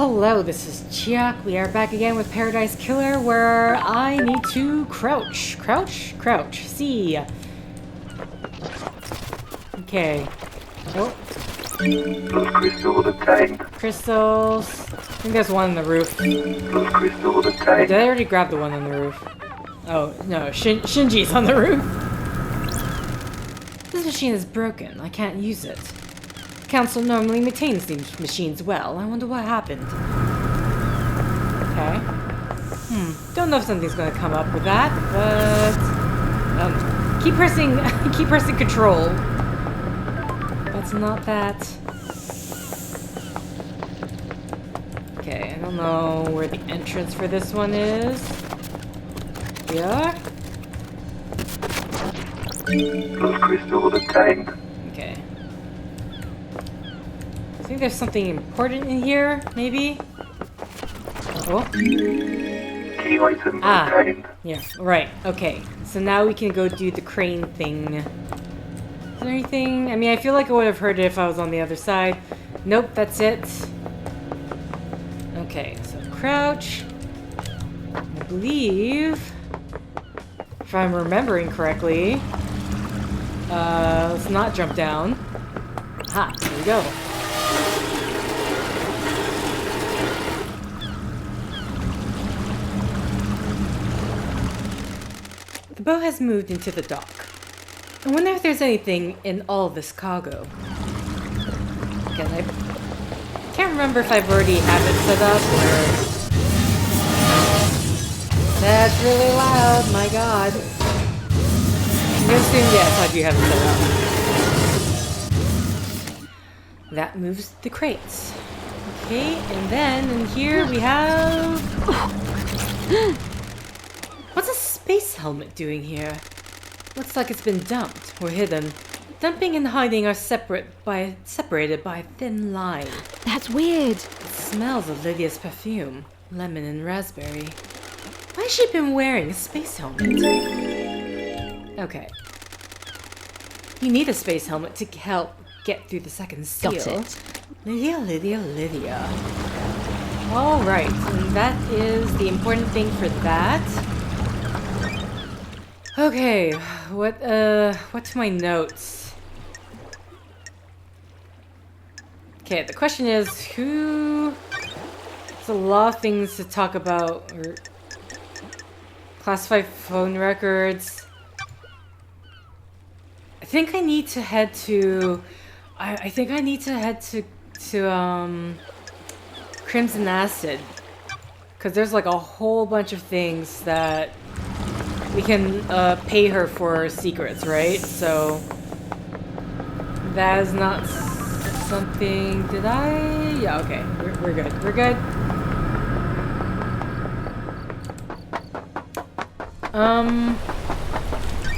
Hello, this is Chiak. We are back again with Paradise Killer, where I need to crouch. Crouch? Crouch. See. Okay. Oh. Those crystals obtained. Crystals. I think there's one on the roof. Those crystals Did obtained. I already grab the one on the roof? Oh, no. Shinji's on the roof. This machine is broken. I can't use it. Council normally maintains these machines well. I wonder what happened. Okay. Don't know if something's gonna come up with that, but keep pressing keep pressing control. That's not that. Okay, I don't know where the entrance for this one is. Yeah. Those crystals obtained. Okay. I think there's something important in here, maybe? Oh. Key item obtained. Yeah, right, okay. So now we can go do the crane thing. Is there anything? I mean, I feel like I would have heard it if I was on the other side. Nope, that's it. Okay, so crouch. I believe, if I'm remembering correctly, let's not jump down. Aha, here we go. The boat has moved into the dock. I wonder if there's anything in all of this cargo. Again, I can't remember if I've already have it set up or... That's really loud, my god. I'm gonna assume yes, I do have it set up. That moves the crates. Okay, and then in here we have... What's a space helmet doing here? Looks like it's been dumped or hidden. Dumping and hiding are separated by a thin line. That's weird. It smells of Lydia's perfume, lemon and raspberry. Why has she been wearing a space helmet? Okay. You need a space helmet to help get through the second seal. Got it. Lydia. Alright, and that is the important thing for that. Okay, what's my notes? Okay, the question is, there's a lot of things to talk about, or classified phone records. I think I need to head to, I think I need to head to Crimson Acid, because there's like a whole bunch of things that we can pay her for secrets, right? So that is not something. Did I? Yeah. Okay. We're good. We're good.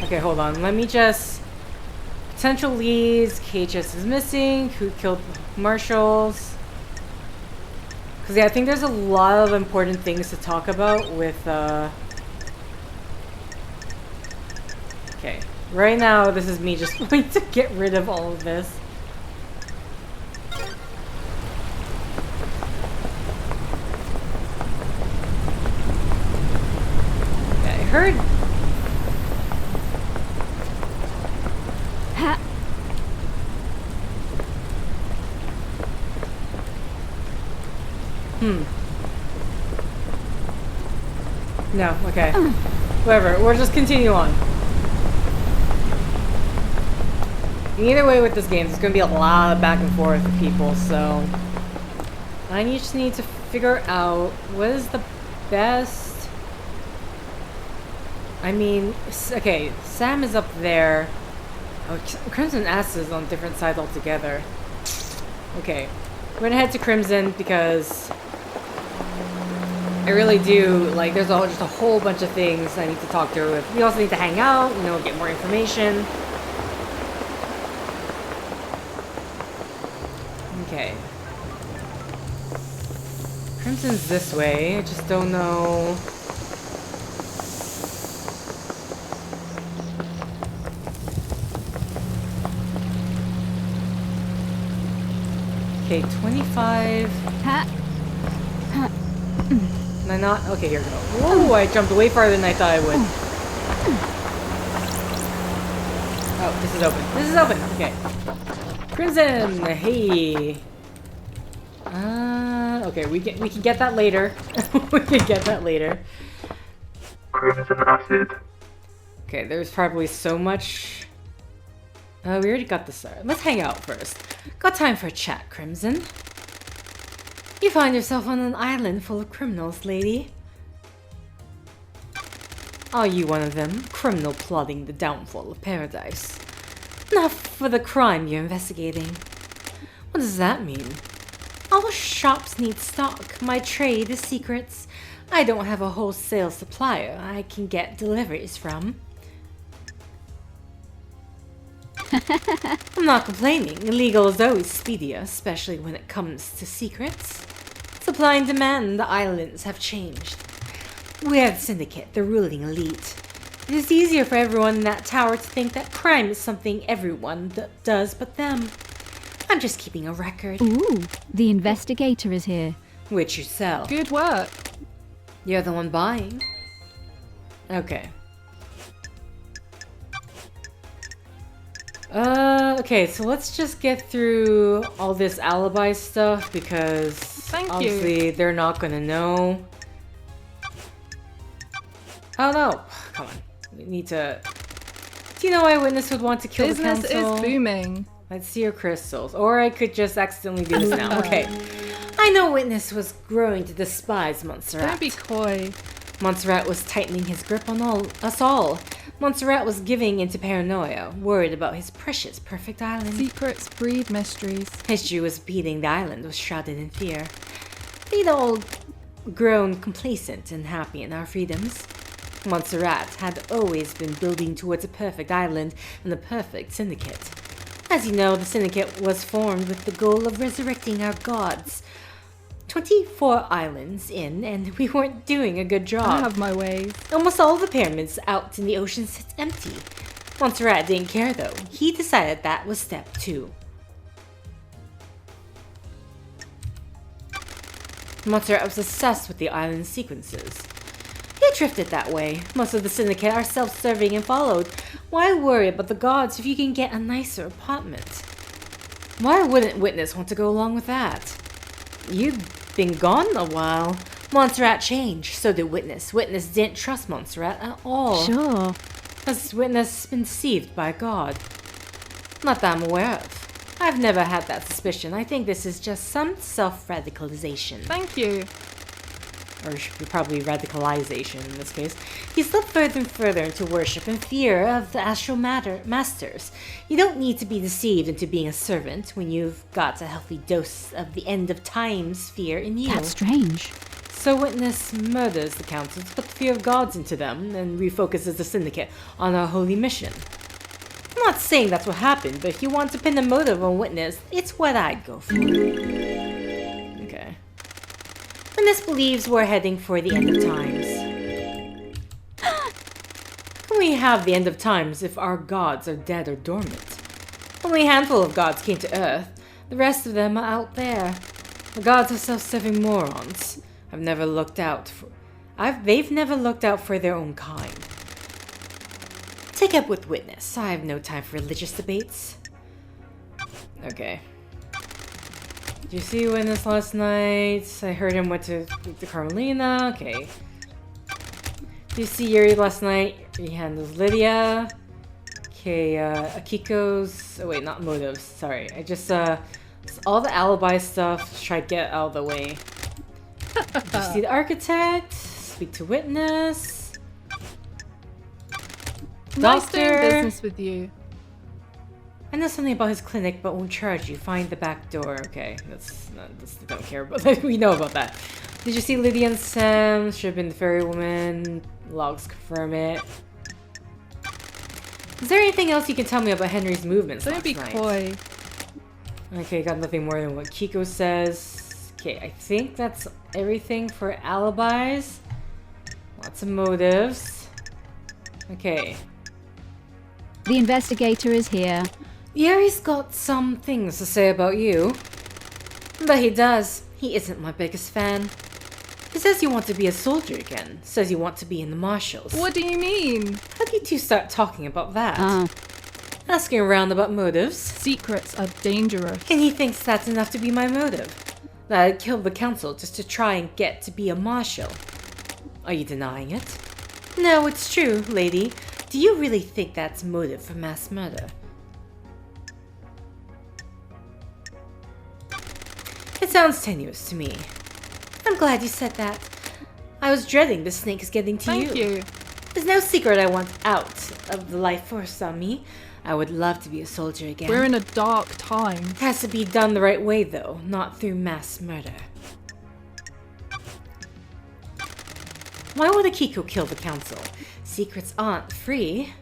Okay. Hold on. Let me just. Potential leads. KHS is missing. Who killed marshals? Because yeah, I think there's a lot of important things to talk about with. Okay, right now this is me just wanting to get rid of all of this. Yeah, I heard... Ha. No, okay. Whatever, we'll just continue on. Either way with this game, there's gonna be a lot of back and forth with people, so I just need to figure out what is the best. I mean, okay, Sam is up there. Oh, Crimson Acid is on different sides altogether. Okay, we're gonna head to Crimson because I really do, like, there's just a whole bunch of things I need to talk to her with. We also need to hang out, you know, get more information. Okay. Crimson's this way. I just don't know. Okay, 25. Ha. Can I not? Okay, here we go. Whoa, I jumped way farther than I thought I would. Oh, this is open. This is open. Okay. Crimson, hey. Okay, we can get that later. We can get that later. Crimson acid. Okay, there's probably so much. We already got this. Let's hang out first. Got time for a chat, Crimson. You find yourself on an island full of criminals, lady. Are you one of them? Criminal plotting the downfall of paradise. Not for the crime you're investigating. What does that mean? All shops need stock. My trade is secrets. I don't have a wholesale supplier I can get deliveries from. I'm not complaining. Illegal is always speedier, especially when it comes to secrets. Supply and demand in the islands have changed. We're the syndicate, the ruling elite. It is easier for everyone in that tower to think that crime is something everyone does but them. I'm just keeping a record. Ooh, the investigator is here. Which you sell. Good work. You're the one buying. Okay. Okay, so let's just get through all this alibi stuff because obviously they're not gonna know. Oh no! Come on. We need to... Do you know why Witness would want to kill the council? Business is booming. Let's see your crystals. Or I could just accidentally do this now. Okay. I know Witness was growing to despise Montserrat. Don't be coy. Montserrat was tightening his grip on us all. Montserrat was giving into paranoia, worried about his precious perfect island. Secrets breed mysteries. History was beating the island was shrouded in fear. We'd all grown complacent and happy in our freedoms. Montserrat had always been building towards a perfect island and a perfect syndicate. As you know, the syndicate was formed with the goal of resurrecting our gods. 24 islands in, and we weren't doing a good job. I have my ways. Almost all the pyramids out in the ocean sit empty. Montserrat didn't care though. He decided that was step 2. Montserrat was obsessed with the island sequences. He drifted that way. Most of the syndicate are self-serving and followed. Why worry about the gods if you can get a nicer apartment? Why wouldn't Witness want to go along with that? You'd been gone a while. Montserrat changed, so did Witness. Witness didn't trust Montserrat at all. Sure. Has Witness been deceived by God? Not that I'm aware of. I've never had that suspicion. I think this is just some self-radicalization. Thank you. Or probably radicalization in this case. He slipped further and further into worship and fear of the astral masters. You don't need to be deceived into being a servant when you've got a healthy dose of the end of times fear in you. That's strange. So Witness murders the council to put the fear of gods into them and refocuses the syndicate on our holy mission. I'm not saying that's what happened, but if you want to pin the motive on Witness, it's what I'd go for. Okay. Witness believes we're heading for the end of times. How can we have the end of times if our gods are dead or dormant? Only a handful of gods came to Earth. The rest of them are out there. The gods are self-serving morons. They've never looked out for their own kind. Take up with Witness. I have no time for religious debates. Okay. Did you see Witness last night? I heard him went to Carmelina. Okay. Did you see Yuri last night? He handles Lydia. Okay, Akiko's... Oh wait, not motives. Sorry. I just, all the alibi stuff, just try to get out of the way. Did you see the architect? Speak to Witness. Nice doing Doctor. business with you. I know something about his clinic, but won't charge you. Find the back door. Okay, that's don't care about that. We know about that. Did you see Lydia and Sam? Should have been the fairy woman. Logs confirm it. Is there anything else you can tell me about Henry's movements Don't last be night? coy. Okay, got nothing more than what Kiko says. Okay, I think that's everything for alibis. Lots of motives. Okay. The investigator is here. Yuri's got some things to say about you. But he does. He isn't my biggest fan. He says you want to be a soldier again. Says you want to be in the marshals. What do you mean? How do you two start talking about that? Ah, Asking around about motives. Secrets are dangerous. And he thinks that's enough to be my motive. That I'd kill the council just to try and get to be a marshal. Are you denying it? No, it's true, lady. Do you really think that's motive for mass murder? It sounds tenuous to me. I'm glad you said that. I was dreading the snake is getting to Thank you. There's no secret I want out of the life forced on me. I would love to be a soldier again. We're in a dark time. It has to be done the right way, though, not through mass murder. Why would Akiko kill the council? Secrets aren't free.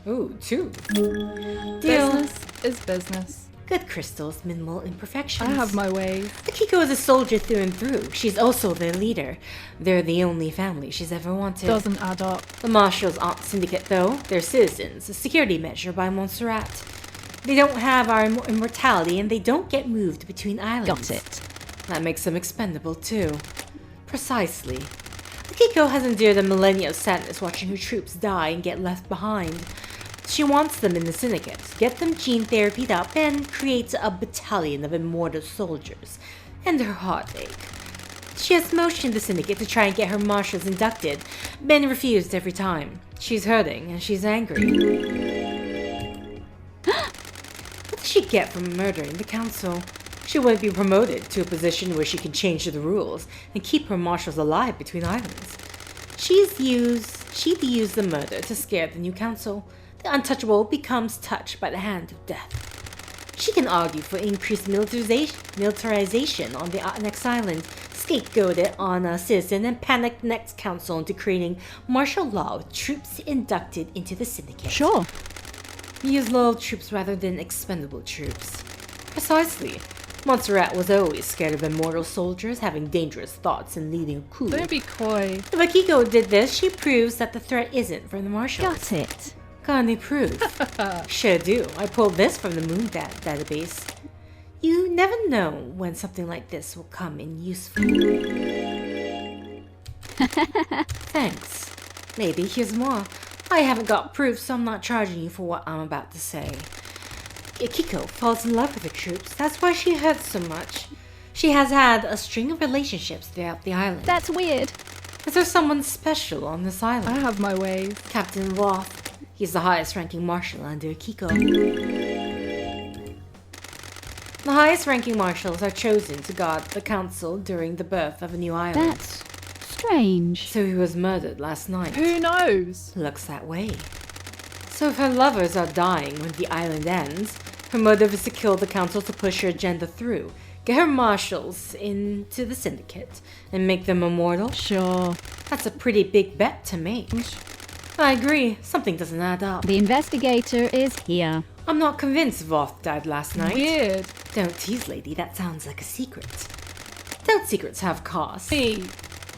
Ooh, 2. Deal. Business is business. Good crystals, minimal imperfections. I have my ways. Akiko is a soldier through and through. She's also their leader. They're the only family she's ever wanted. Doesn't add up. The marshals aren't syndicate, though. They're citizens, a security measure by Montserrat. They don't have our immortality, and they don't get moved between islands. got it. That makes them expendable, too. Precisely. Akiko has endured a millennia of sadness watching her troops die and get left behind. She wants them in the syndicate, get them gene therapied up, and create a battalion of immortal soldiers. And her heartache. She has motioned the syndicate to try and get her marshals inducted, been refused every time. She's hurting, and she's angry. What does she get from murdering the council? She wouldn't be promoted to a position where she can change the rules and keep her marshals alive between islands. She'd use the murder to scare the new council. The untouchable becomes touched by the hand of death. She can argue for increased militarization on the next island, scapegoat it on a citizen, and panic the next council into creating martial law with troops inducted into the syndicate. Sure. Use loyal troops rather than expendable troops. Precisely. Montserrat was always scared of immortal soldiers having dangerous thoughts and leading a coup. Don't be coy. If Akiko did this, she proves that the threat isn't from the marshals. Got it. Got any proof? Sure do. I pulled this from the Moon database. You never know when something like this will come in useful. Thanks. Maybe here's more. I haven't got proof, so I'm not charging you for what I'm about to say. Akiko falls in love with the troops. That's why she hurts so much. She has had a string of relationships throughout the island. That's weird. Is there someone special on this island? I have my ways. Captain Roth. He's the highest-ranking marshal under Akiko. The highest-ranking marshals are chosen to guard the council during the birth of a new island. That's strange. So he was murdered last night. Who knows? Looks that way. So if her lovers are dying when the island ends, her motive is to kill the council to push her agenda through, get her marshals into the syndicate, and make them immortal? Sure. That's a pretty big bet to make. I agree. Something doesn't add up. The investigator is here. I'm not convinced Voth died last night. Weird. Don't tease, lady. That sounds like a secret. Don't secrets have costs? Me.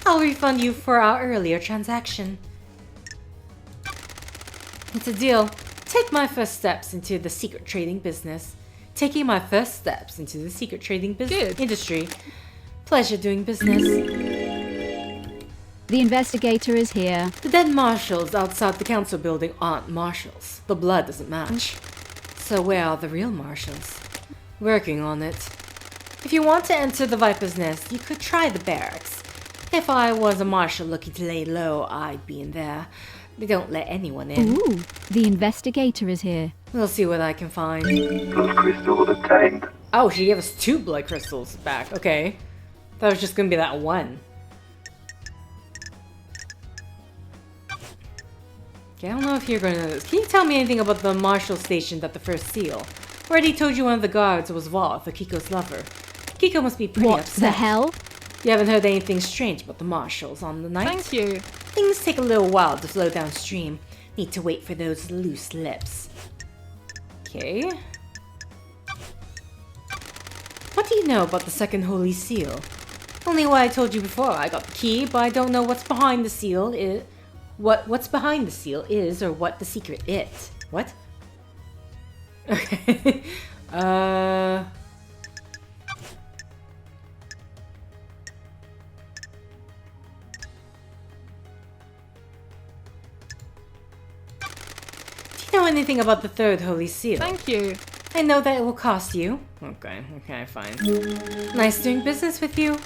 I'll refund you for our earlier transaction. It's a deal. Take my first steps into the secret trading business. Taking my first steps into the secret trading Good. industry. Pleasure doing business. The investigator is here. The dead marshals outside the council building aren't marshals. The blood doesn't match. So where are the real marshals? Working on it. If you want to enter the Viper's Nest, you could try the barracks. If I was a marshal looking to lay low, I'd be in there. They don't let anyone in. Ooh, the investigator is here. We'll see what I can find. Blood crystal obtained. Oh, she gave us 2 blood crystals back. Okay. That was just gonna be that one. Okay, I don't know if you're gonna know this. Can you tell me anything about the marshal stationed at the first seal? Already told you one of the guards was Voth, Akiko's lover. Akiko must be pretty What upset. the hell? You haven't heard anything strange about the marshals on the night? Thank you. Things take a little while to flow downstream. Need to wait for those loose lips. Okay. What do you know about the second holy seal? Only what I told you before. I got the key, but I don't know what's behind the seal. What's behind the seal is, or what the secret is. What? Okay. Know anything about the third holy seal? Thank you. I know that it will cost you. Okay, fine. Nice doing business with you.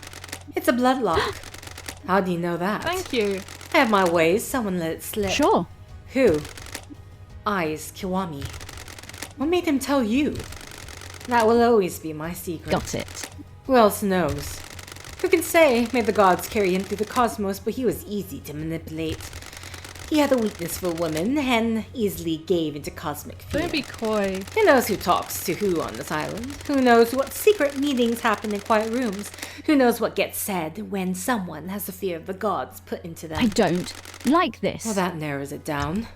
It's a bloodlock. How do you know that? Thank you. I have my ways. Someone let it slip. Sure. Who? Eyes Kiwami. What made him tell you? That will always be my secret. Got it. Who else knows? Who can say? May the gods carry him through the cosmos, but he was easy to manipulate. He had a weakness for women and easily gave into cosmic fear. Don't be coy. Who knows who talks to who on this island? Who knows what secret meetings happen in quiet rooms? Who knows what gets said when someone has the fear of the gods put into them? I don't like this. Well, that narrows it down.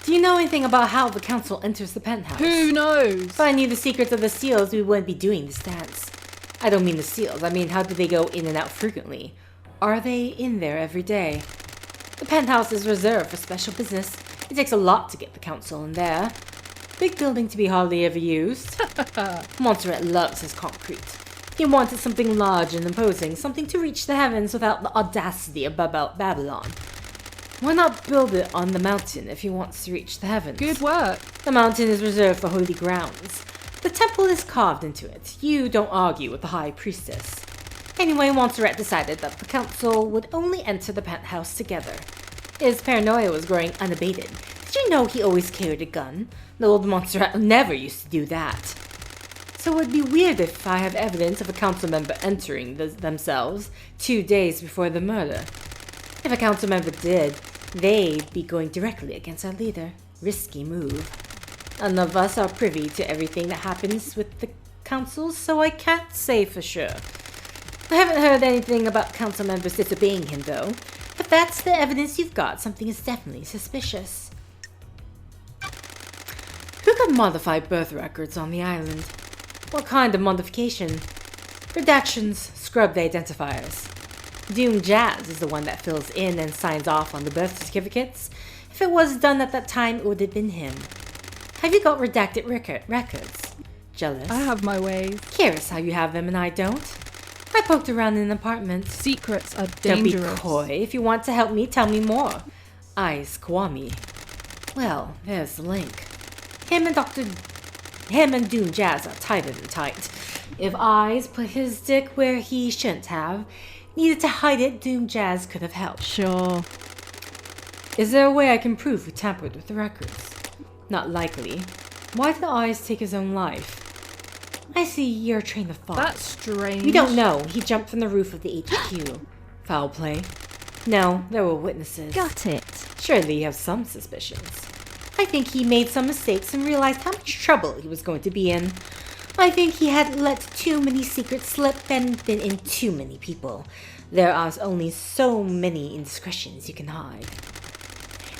Do you know anything about how the council enters the penthouse? Who knows? If I knew the secrets of the seals, we wouldn't be doing this dance. I don't mean the seals, I mean how do they go in and out frequently? Are they in there every day? The penthouse is reserved for special business. It takes a lot to get the council in there. Big building to be hardly ever used. Montserrat loves his concrete. He wanted something large and imposing, something to reach the heavens without the audacity of Babylon. Why not build it on the mountain if he wants to reach the heavens? Good work. The mountain is reserved for holy grounds. The temple is carved into it. You don't argue with the high priestess. Anyway, Montserrat decided that the council would only enter the penthouse together. His paranoia was growing unabated. Did you know he always carried a gun? The old Montserrat never used to do that. So it would be weird if I have evidence of a council member entering themselves 2 days before the murder. If a council member did, they'd be going directly against our leader. Risky move. None of us are privy to everything that happens with the council, so I can't say for sure. I haven't heard anything about council members disobeying him, though. If that's the evidence you've got, something is definitely suspicious. Who could modify birth records on the island? What kind of modification? Redactions, scrubbed identifiers. Doom Jazz is the one that fills in and signs off on the birth certificates. If it was done at that time, it would have been him. Have you got redacted records? Jealous? I have my ways. Curious how you have them and I don't. I poked around in an apartment. Secrets are Don't be dangerous. coy. If you want to help me, tell me more. Eyes Kwame. Well, there's the link. Him and Doom Jazz are tighter than tight. If Eyes put his dick where he shouldn't have, needed to hide it, Doom Jazz could have helped. Sure. Is there a way I can prove we tampered with the records? Not likely. Why did Eyes take his own life? I see your train of thought. That's strange. We don't know. He jumped from the roof of the HQ. Foul play. No, there were witnesses. Got it. Surely you have some suspicions. I think he made some mistakes and realized how much trouble he was going to be in. I think he had let too many secrets slip and been in too many people. There are only so many indiscretions you can hide.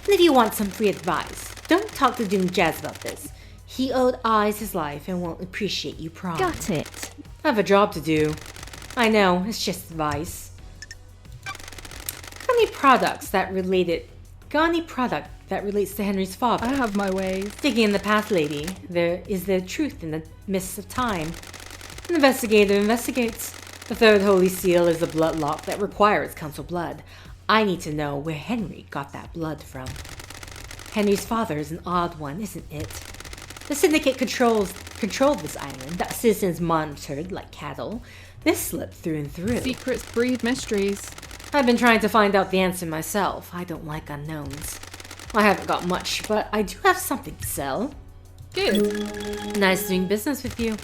And if you want some free advice, don't talk to Doom Jazz about this. He owed Eyes his life and won't appreciate you prying. Got it. I have a job to do. I know, it's just advice. Got any product that relates to Henry's father? I have my ways. Digging in the past, lady. There is the truth in the mists of time. An investigator investigates. The third holy seal is a bloodlock that requires council blood. I need to know where Henry got that blood from. Henry's father is an odd one, isn't it? The syndicate controlled this island, that citizens monitored like cattle. This slipped through and through. Secrets breed mysteries. I've been trying to find out the answer myself. I don't like unknowns. I haven't got much, but I do have something to sell. Good. Nice doing business with you.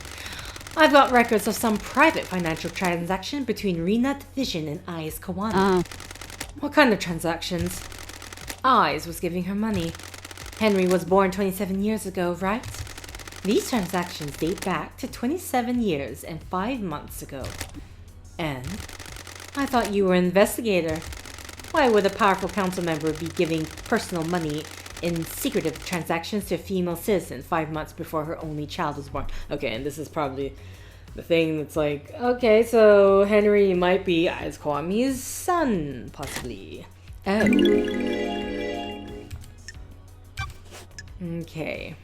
I've got records of some private financial transaction between Rena Division and Eyes Kawana. What kind of transactions? Eyes was giving her money. Henry was born 27 years ago, right? These transactions date back to 27 years and 5 months ago. And I thought you were an investigator. Why would a powerful council member be giving personal money in secretive transactions to a female citizen 5 months before her only child was born? Okay, and this is probably the thing that's like, okay, so Henry might be Eyes Kwame's son, possibly. Oh. Okay.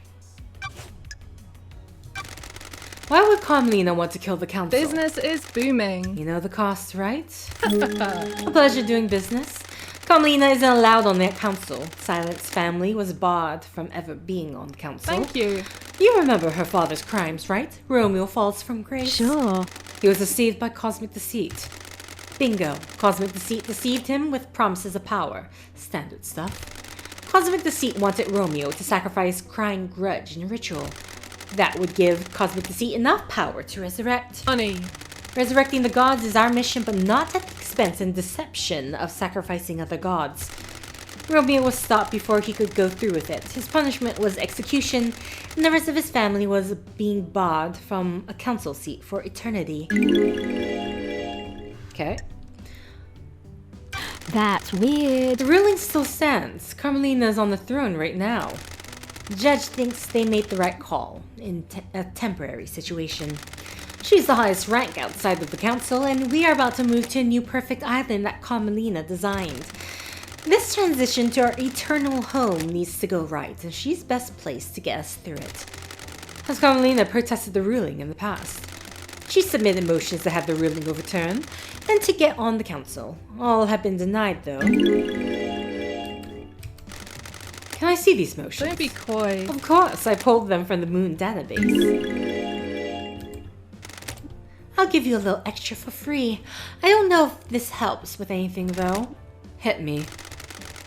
Why would Carmelina want to kill the council? Business is booming. You know the cost, right? A pleasure doing business. Carmelina isn't allowed on that council. Silent's family was barred from ever being on the council. Thank you. You remember her father's crimes, right? Romeo falls from grace. Sure. He was deceived by cosmic deceit. Bingo. Cosmic deceit deceived him with promises of power. Standard stuff. Cosmic deceit wanted Romeo to sacrifice crying grudge in ritual. That would give Cosmic deceit enough power to resurrect. Honey. Resurrecting the gods is our mission, but not at the expense and deception of sacrificing other gods. Romeo was stopped before he could go through with it. His punishment was execution, and the rest of his family was being barred from a council seat for eternity. Okay. That's weird. The ruling still stands. Carmelina's on the throne right now. The judge thinks they made the right call in a temporary situation. She's the highest rank outside of the council, and we are about to move to a new perfect island that Carmelina designed. This transition to our eternal home needs to go right, and she's best placed to get us through it. Has Carmelina protested the ruling in the past? She submitted motions to have the ruling overturned, and to get on the council. All have been denied, though. Can I see these motions? Don't be coy. Of course, I pulled them from the Moon database. I'll give you a little extra for free. I don't know if this helps with anything, though. Hit me.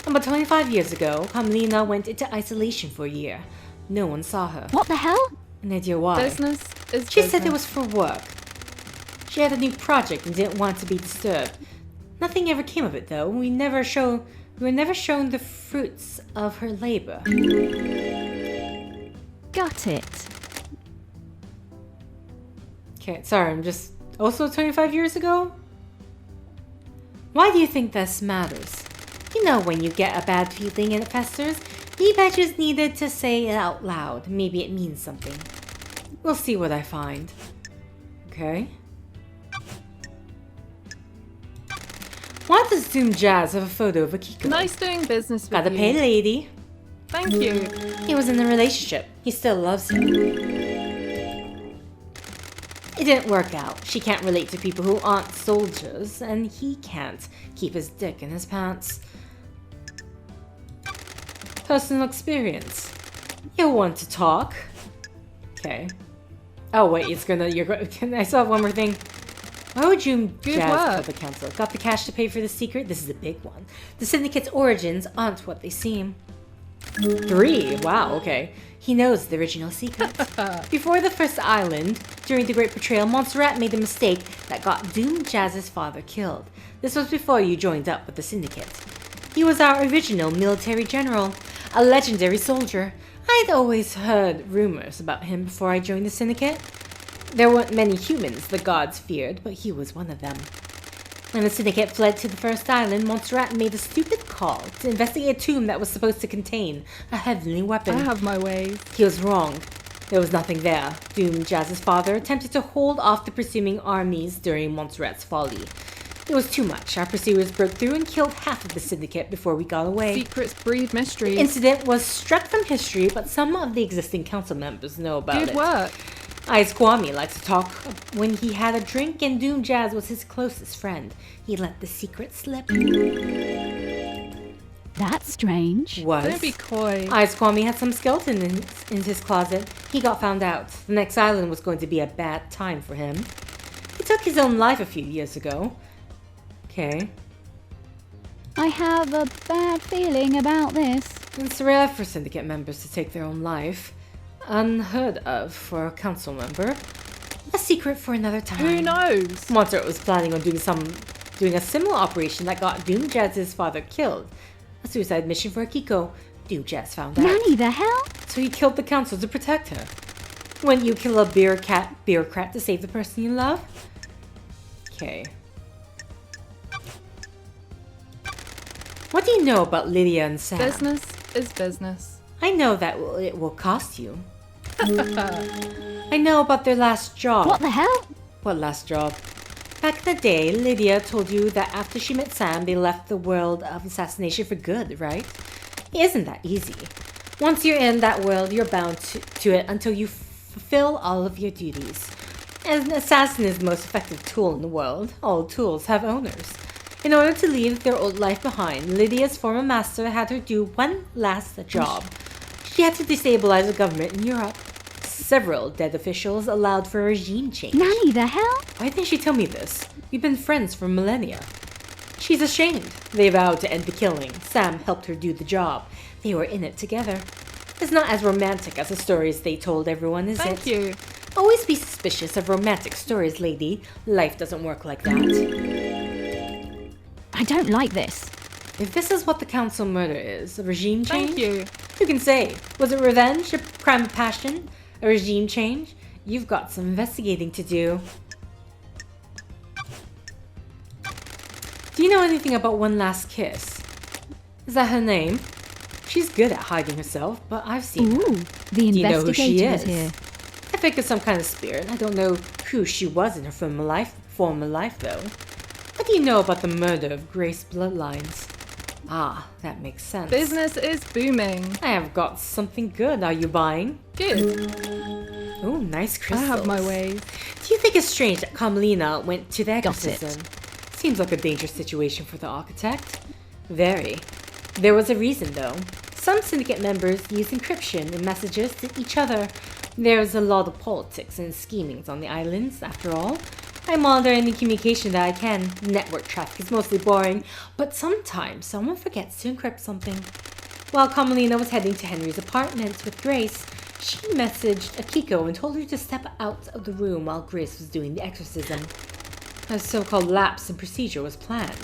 About 25 years ago, Carmelina went into isolation for a year. No one saw her. What the hell? An idea why. Business is She business. said it was for work. She had a new project and didn't want to be disturbed. Nothing ever came of it, though. We were never shown the fruits of her labor. Got it. Okay, sorry, I'm just... Also 25 years ago? Why do you think this matters? You know when you get a bad feeling and it festers? Maybe I just needed to say it out loud. Maybe it means something. We'll see what I find. Okay. Why does Doom Jazz have a photo of Akiko? Nice doing business with Gotta you. pay lady. Thank you. He was in a relationship. He still loves her. It didn't work out. She can't relate to people who aren't soldiers, and he can't keep his dick in his pants. Personal experience. You want to talk? Okay. Oh wait, I still have one more thing. Why would you Good Jazz work. tell the council? Got the cash to pay for the secret? This is a big one. The Syndicate's origins aren't what they seem. 3. Wow, okay. He knows the original secret. Before the first island, during the Great Betrayal, Montserrat made a mistake that got Doom Jazz's father killed. This was before you joined up with the Syndicate. He was our original military general, a legendary soldier. I'd always heard rumors about him before I joined the Syndicate. There weren't many humans the gods feared, but he was one of them. When the Syndicate fled to the first island, Montserrat made a stupid call to investigate a tomb that was supposed to contain a heavenly weapon. I have my ways. He was wrong. There was nothing there. Doom Jazz's father attempted to hold off the pursuing armies during Montserrat's folly. It was too much. Our pursuers broke through and killed half of the Syndicate before we got away. Secrets breed mysteries. The incident was struck from history, but some of the existing council members know about it. Good work. Ice Kwame likes to talk when he had a drink, and Doom Jazz was his closest friend. He let the secret slip. That's strange. Don't be coy. Ice Kwame had some skeleton in his closet. He got found out. The next island was going to be a bad time for him. He took his own life a few years ago. Okay. I have a bad feeling about this. It's rare for Syndicate members to take their own life. Unheard of for a council member. A secret for another time. Who knows? Montserrat was planning on doing a similar operation that got Doom Jazz's father killed. A suicide mission for Akiko. Doom Jazz found out. Nanny the hell? So he killed the council to protect her. Wouldn't you kill a bureaucrat to save the person you love? Okay. What do you know about Lydia and Sam? Business is business. I know that it will cost you. I know about their last job. What the hell? What last job? Back in the day, Lydia told you that after she met Sam, they left the world of assassination for good, right? It isn't that easy. Once you're in that world, you're bound to it until you fulfill all of your duties. An assassin is the most effective tool in the world. All tools have owners. In order to leave their old life behind, Lydia's former master had her do one last job. She had to destabilize the government in Europe. Several dead officials allowed for a regime change. Nanny, the hell? Why didn't she tell me this? We've been friends for millennia. She's ashamed. They vowed to end the killing. Sam helped her do the job. They were in it together. It's not as romantic as the stories they told everyone, is it? Thank you. Always be suspicious of romantic stories, lady. Life doesn't work like that. I don't like this. If this is what the council murder is, a regime change? Thank you. Who can say? Was it revenge, a crime of passion, a regime change? You've got some investigating to do. Do you know anything about One Last Kiss? Is that her name? She's good at hiding herself, but I've seen her. Ooh, the Do you know who she investigator is is? here. I think it's some kind of spirit. I don't know who she was in her former life though. What do you know about the murder of Grace bloodlines? Ah, that makes sense. Business is booming. I have got something good. Are you buying? Good. Oh, nice I crystals. have my ways. Do you think it's strange that Carmelina went to the Got it. exorcism? Seems like a dangerous situation for the architect. Very. There was a reason, though. Some syndicate members use encryption in messages to each other. There's a lot of politics and schemings on the islands, after all. I monitor any communication that I can. Network traffic is mostly boring, but sometimes someone forgets to encrypt something. While Carmelina was heading to Henry's apartment with Grace, she messaged Akiko and told her to step out of the room while Grace was doing the exorcism. A so-called lapse in procedure was planned.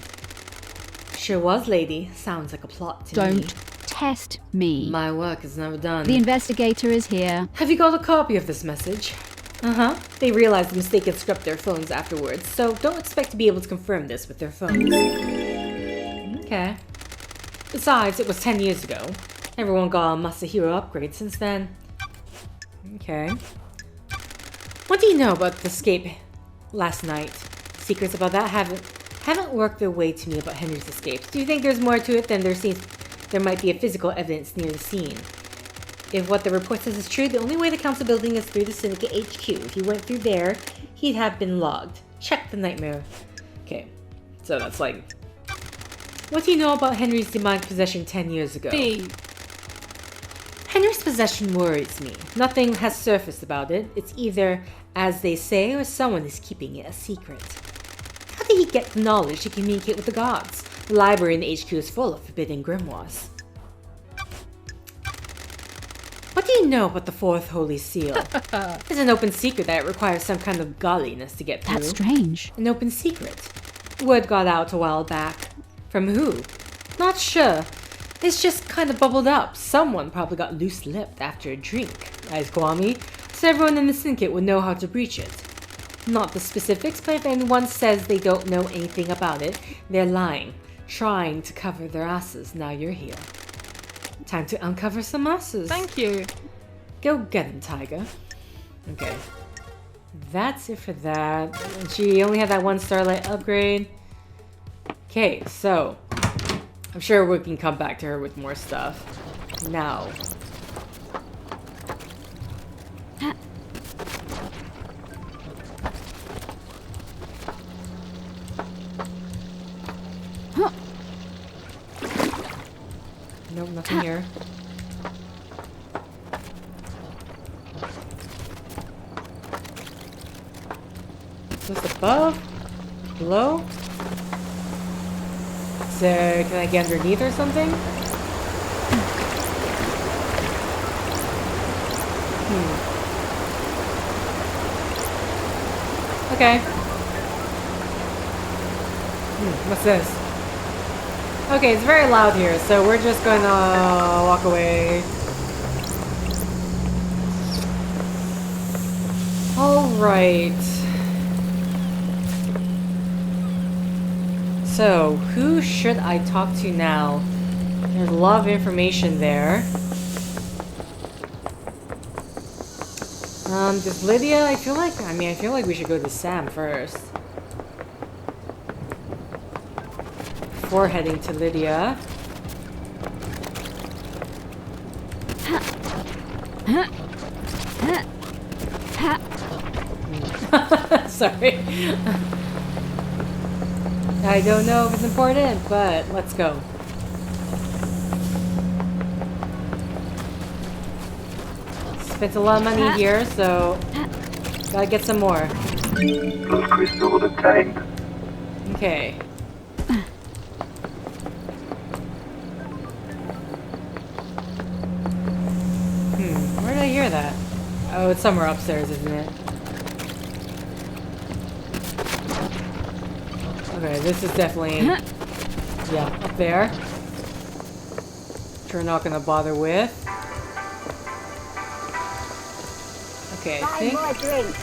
Sure was, lady. Sounds like a plot to me. Don't test me. My work is never done. The investigator is here. Have you got a copy of this message? Uh-huh. They realized the mistake and scrubbed their phones afterwards, so don't expect to be able to confirm this with their phones. Okay. Besides, it was 10 years ago. Everyone got a Masahiro upgrade since then. Okay. What do you know about the escape last night? Secrets about that haven't worked their way to me about Henry's escape. Do you think there's more to it than there might be a physical evidence near the scene? If what the report says is true, the only way the council building is through the Syndicate HQ. If he went through there, he'd have been logged. Check the nightmare. Okay, so that's like... What do you know about Henry's demonic possession 10 years ago? B. Henry's possession worries me. Nothing has surfaced about it. It's either as they say or someone is keeping it a secret. How did he get the knowledge to communicate with the gods? The library in the HQ is full of forbidden grimoires. What do you know about the Fourth Holy Seal? It's an open secret that it requires some kind of godliness to get through. That's strange. An open secret. Word got out a while back. From who? Not sure. It's just kind of bubbled up. Someone probably got loose-lipped after a drink, as Kwame, so everyone in the syndicate would know how to breach it. Not the specifics, but if anyone says they don't know anything about it, they're lying. Trying to cover their asses. Now you're here. Time to uncover some asses. Thank you. Go get him, Tiger. Okay. That's it for that. And she only had that one Starlight upgrade. Okay, so... I'm sure we can come back to her with more stuff. Now. Nope, nothing here. Just above? Below? So, can I get underneath or something? Okay. What's this? Okay, it's very loud here, so we're just gonna walk away. Alright. So, who should I talk to now? There's a lot of information there. Does Lydia, I feel like we should go to Sam first. Before heading to Lydia. Sorry. I don't know if it's important, but let's go. Spent a lot of money here, so gotta get some more. Those crystals obtained. Okay. Where did I hear that? Oh, it's somewhere upstairs, isn't it? Okay, this is definitely... Yeah, up there. Which we're not gonna bother with. Okay, I think... more drink.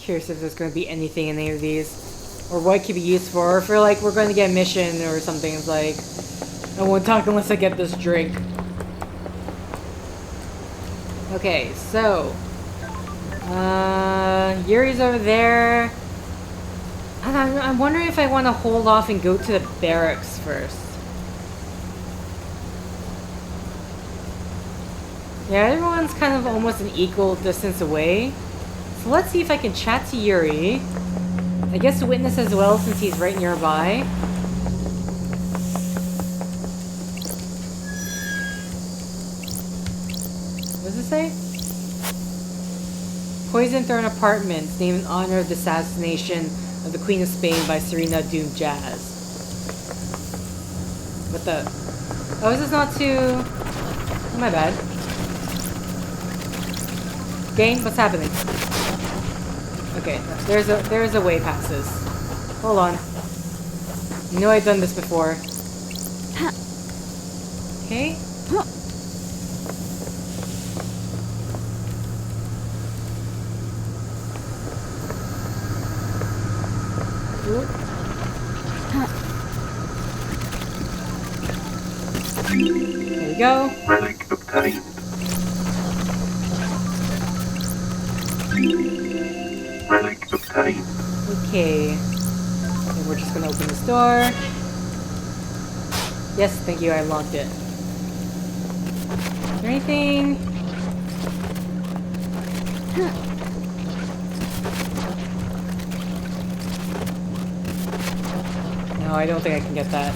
Curious if there's gonna be anything in any of these. Or what it could be used for. Or if we're like, we're going to get a mission or something. It's like, I won't talk unless I get this drink. Okay, so... Yuri's over there. I'm wondering if I want to hold off and go to the barracks first. Yeah, everyone's kind of almost an equal distance away. So let's see if I can chat to Yuri. I guess the witness as well, since he's right nearby. What does it say? Poison thrown apartments named in honor of the assassination of the Queen of Spain by Serena Doom Jazz. What the? Oh, is this not too... Oh, my bad. Game, what's happening? Okay, there's a way past this. Hold on. You know I've done this before. Okay. There we go. Relic obtained. Relic obtained. Okay. And we're just gonna open this door. Yes, thank you, I unlocked it. Is there anything? No, I don't think I can get that.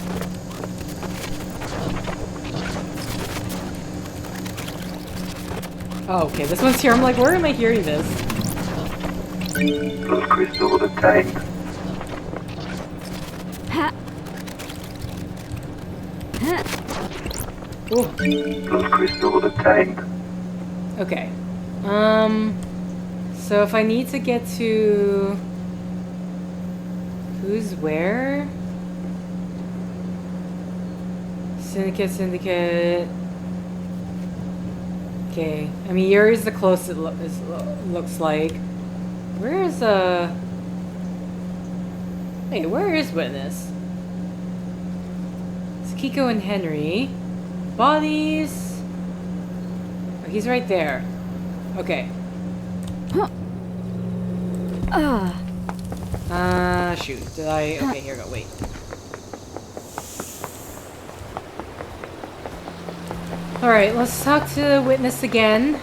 Oh, okay, this one's here. I'm like, where am I hearing this? Those crystals obtained. Ooh. Those crystals obtained. Okay. So if I need to get to... Who's where? Syndicate. Okay. I mean, Yuri's the closest it looks like. Where is, Wait, where is Witness? It's Kiko and Henry. Bodies... Oh, he's right there. Okay. Shoot. Did I... Okay, here we go. Wait. Alright, let's talk to the witness again.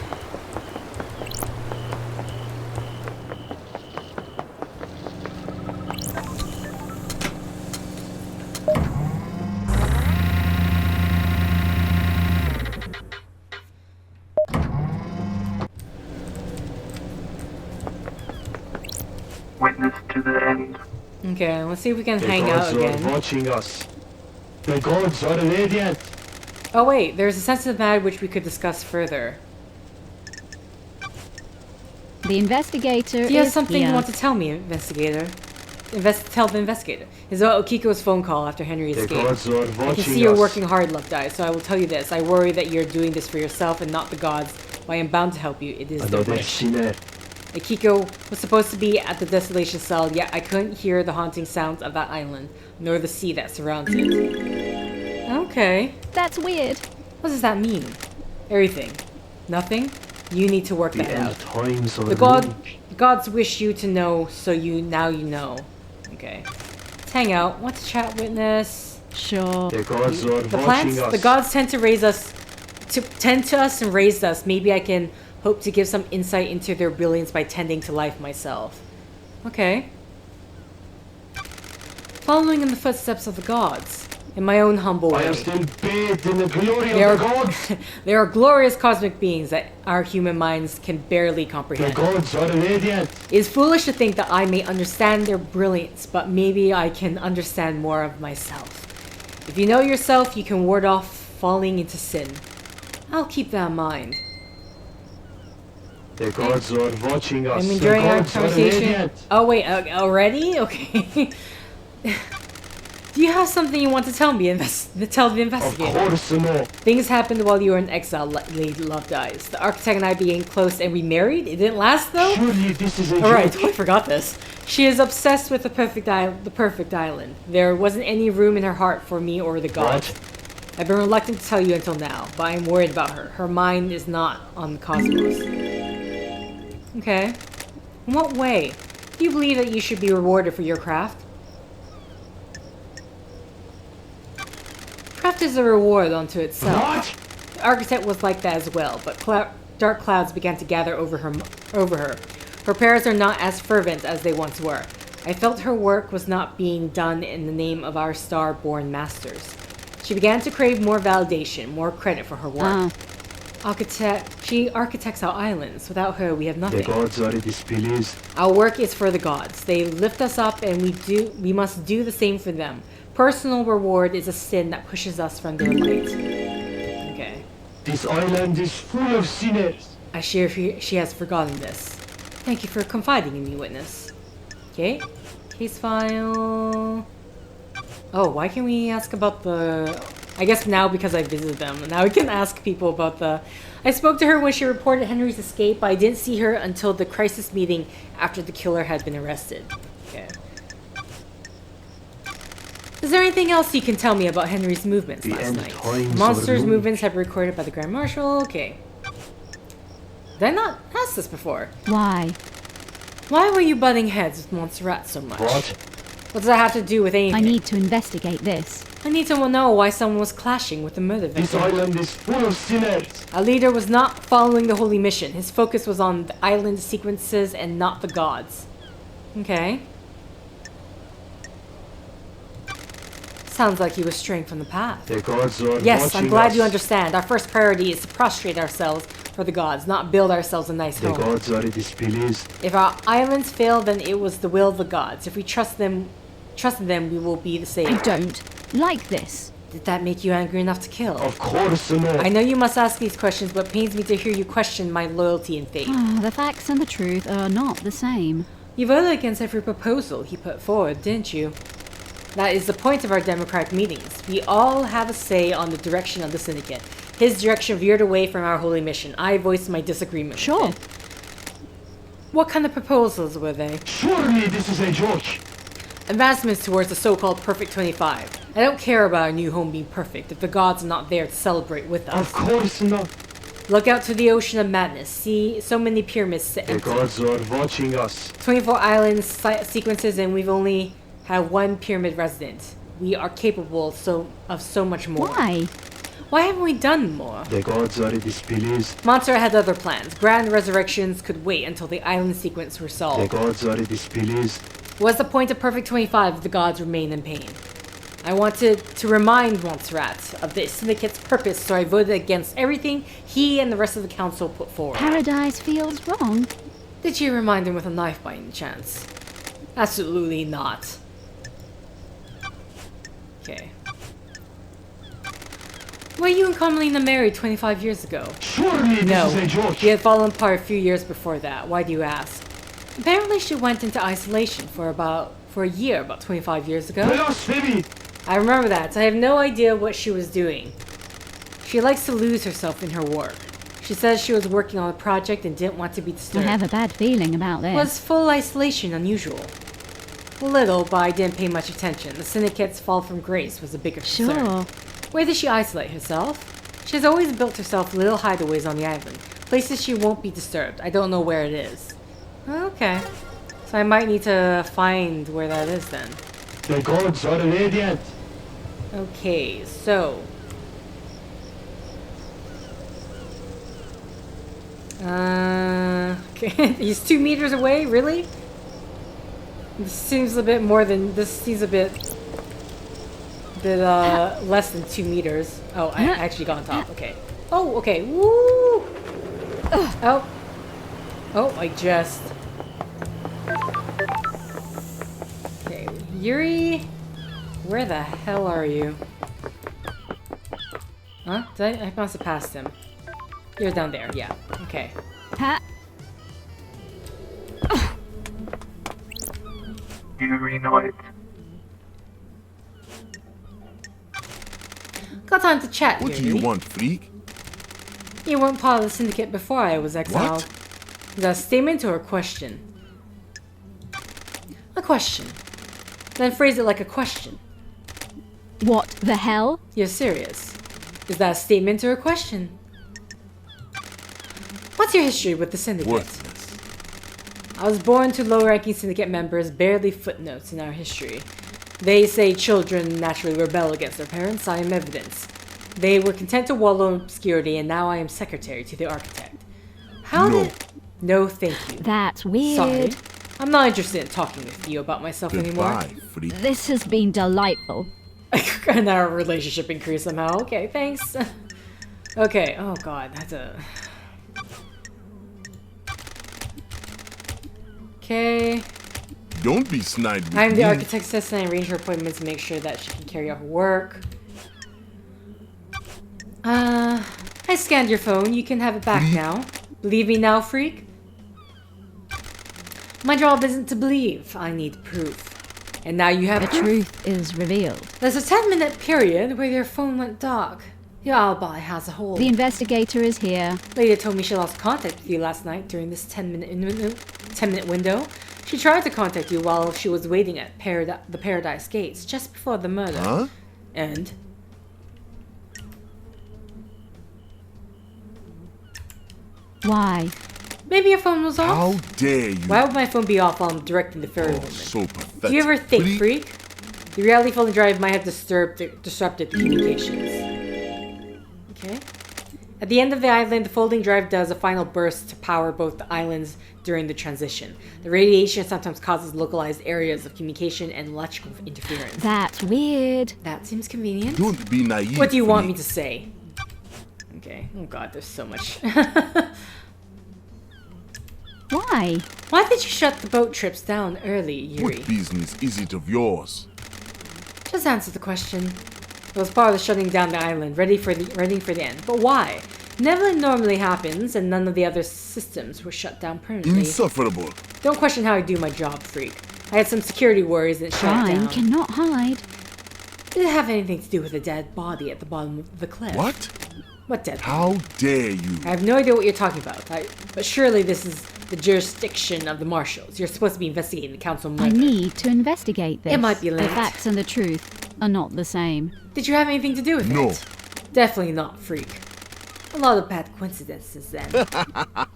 Witness to the end. Okay, let's see if we can The hang out gods are again. watching us. The gods are radiant. Oh wait, there's a sensitive matter which we could discuss further. The investigator Do you have is something here. you want to tell me, investigator? Tell the investigator. It's about Okiko's phone call after Henry The escaped. gods are I can watching see you're us. working hard, Love Die, so I will tell you this. I worry that you're doing this for yourself and not the gods. But I am bound to help you. It is the Another wish. sinner. Akiko was supposed to be at the desolation cell, yet I couldn't hear the haunting sounds of that island, nor the sea that surrounds it. Okay. That's weird. What does that mean? Everything. Nothing? You need to work The that end out. times are The gods wish you to know, so now you know. Okay. Let's hang out. Want to chat, witness? Sure. The gods are The watching plants? us. The gods tend to raise us, tend to us and raise us. Maybe I can Hope to give some insight into their brilliance by tending to life myself. Okay. Following in the footsteps of the gods. In my own humble I way. am still bathed in the glory They of are, the gods. they are glorious cosmic beings that our human minds can barely The comprehend. gods are radiant. It is foolish to think that I may understand their brilliance, but maybe I can understand more of myself. If you know yourself, you can ward off falling into sin. I'll keep that in mind. The gods are watching us. I'm The enjoying our gods are conversation. radiant. Oh wait, already? Okay. Do you have something you want to tell me? Tell the Of investigator. course no. Things happened while you were in exile, Lady Love Dies. The architect and I became close and we married? It didn't last though? Surely this is a Alright, joke. I forgot this. She is obsessed with the perfect island. There wasn't any room in her heart for me or the gods. What? I've been reluctant to tell you until now, but I'm worried about her. Her mind is not on the cosmos. Okay. In what way? Do you believe that you should be rewarded for your craft? Craft is a reward unto itself. What? The architect was like that as well, but dark clouds began to gather over her. Her prayers are not as fervent as they once were. I felt her work was not being done in the name of our star-born masters. She began to crave more validation, more credit for her work. She architects our islands. Without her, we have The nothing. gods are displeased. Our work is for the gods. They lift us up, and we must do the same for them. Personal reward is a sin that pushes us from their light. Okay. This island is full of sinners. I share she has forgotten this. Thank you for confiding in me, witness. Okay. Case file. Oh, why can we ask about the... I guess now because I visited them. Now we can ask people about the... I spoke to her when she reported Henry's escape, but I didn't see her until the crisis meeting after the killer had been arrested. Okay. Is there anything else you can tell me about Henry's movements The last end night? times Monsters' are movements have been recorded by the Grand Marshal. Okay. Did I not ask this before? Why? Why were you butting heads with Montserrat so much? What? What does that have to do with anything? I need to investigate this. I need to know why someone was clashing with the murder This victim. island is full of sinners. Our leader was not following the holy mission. His focus was on the island sequences and not the gods. Okay. Sounds like he was straying from the path. The gods are Yes, watching I'm glad us. you understand. Our first priority is to prostrate ourselves for the gods, not build ourselves a nice The home. gods are displeased. If our islands fail, then it was the will of the gods. If we trusted them, we will be the I same. don't like this. Did that make you angry enough to kill? Of course no. I know you must ask these questions, but it pains me to hear you question my loyalty and faith. The facts and the truth are not the same. You voted against every proposal he put forward, didn't you? That is the point of our democratic meetings. We all have a say on the direction of the syndicate. His direction veered away from our holy mission. I voiced my disagreement Sure. with it. What kind of proposals were they? Surely this is a joke. Advancements towards the so-called Perfect 25. I don't care about our new home being perfect if the gods are not there to celebrate with us. Of course not. Look out to the ocean of madness. See so many pyramids to The empty. gods are watching us. 24 island sequences and we've only had one pyramid resident. We are capable of so much more. Why? Why haven't we done more? The gods are displeased. Montserrat had other plans. Grand resurrections could wait until the island sequence were The solved. gods are displeased. What's the point of Perfect 25 if the gods remain in pain? I wanted to remind Montserrat of the syndicate's purpose, so I voted against everything he and the rest of the council put forward. Paradise feels wrong. Did you remind him with a knife by any chance? Absolutely not. Okay. Were you and Carmelina married 25 years ago? Surely this No. is a joke. We had fallen apart a few years before that. Why do you ask? Apparently she went into isolation for a year, about 25 years ago. Blasphemy. I remember that. I have no idea what she was doing. She likes to lose herself in her work. She says she was working on a project and didn't want to be I disturbed. have a bad feeling about this. Was full isolation unusual? A little, but I didn't pay much attention. The syndicate's fall from grace was a bigger concern. Sure. Where does she isolate herself? She has always built herself little hideaways on the island. Places she won't be disturbed. I don't know where it is. Okay. So I might need to find where that is then. The gods are radiant. Okay. He's 2 meters away? Really? This seems a bit more than... This seems a bit less than 2 meters. Oh, I actually got on top. Okay. Oh, okay. Woo! Oh. Oh, I just... Okay. Yuri? Where the hell are you? Huh? I must have passed him. You're down there. Yeah. Okay. Ha! Yuri Knight. Got time to chat, What do Yuri. you want, freak? You weren't part of the syndicate before I was exiled. What? Is that a statement or a question? A question. Then phrase it like a question. What the hell? You're serious. Is that a statement or a question? What's your history with the syndicate? Worthless. I was born to low-ranking syndicate members, barely footnotes in our history. They say children naturally rebel against their parents. I am evidence. They were content to wallow in obscurity, and now I am secretary to the architect. How No. did... No, thank you. That's weird. Sorry. I'm not interested in talking with you about myself anymore. Goodbye, freak. This has been delightful. And our relationship increased somehow. Okay, thanks. Okay, oh god, that's a... Okay. Don't be snide with I'm the me. architect's assistant and arrange her appointments to make sure that she can carry out her work. I scanned your phone. You can have it back now. Believe me now, freak? My job isn't to believe. I need proof. And now you have The proof. truth is revealed. There's a 10-minute period where your phone went dark. Your alibi has a hole. The investigator is here. Lady told me she lost contact with you last night during this 10-minute window. She tried to contact you while she was waiting at the Paradise Gates just before the murder. Huh? And? Why? Maybe your phone was off? How dare you? Why would my phone be off while I'm directing the ferry Oh, woman? so pathetic. Do you ever think, freak? The reality phone drive might have disrupted the communications. Okay. At the end of the island, the folding drive does a final burst to power both the islands during the transition. The radiation sometimes causes localized areas of communication and electrical interference. That's weird. That seems convenient. Don't be naive. What do you want me freak. to say? Okay. Oh god, there's so much. Why? Why did you shut the boat trips down early, Yuri? What business is it of yours? Just answer the question. It was part of the shutting down the island, ready for the end. But why? Nebula normally happens, and none of the other systems were shut down permanently. Insufferable. Don't question how I do my job, freak. I had some security worries and it shut it Crime down. cannot hide. Did it have anything to do with a dead body at the bottom of the cliff? What? What dead body? How dare you? I have no idea what you're talking about. But surely this is the jurisdiction of the marshals. You're supposed to be investigating the council I murder. need to investigate this. It might be The linked. facts and the truth are not the same. Did you have anything to do with No. it? Definitely not, freak. A lot of bad coincidences then.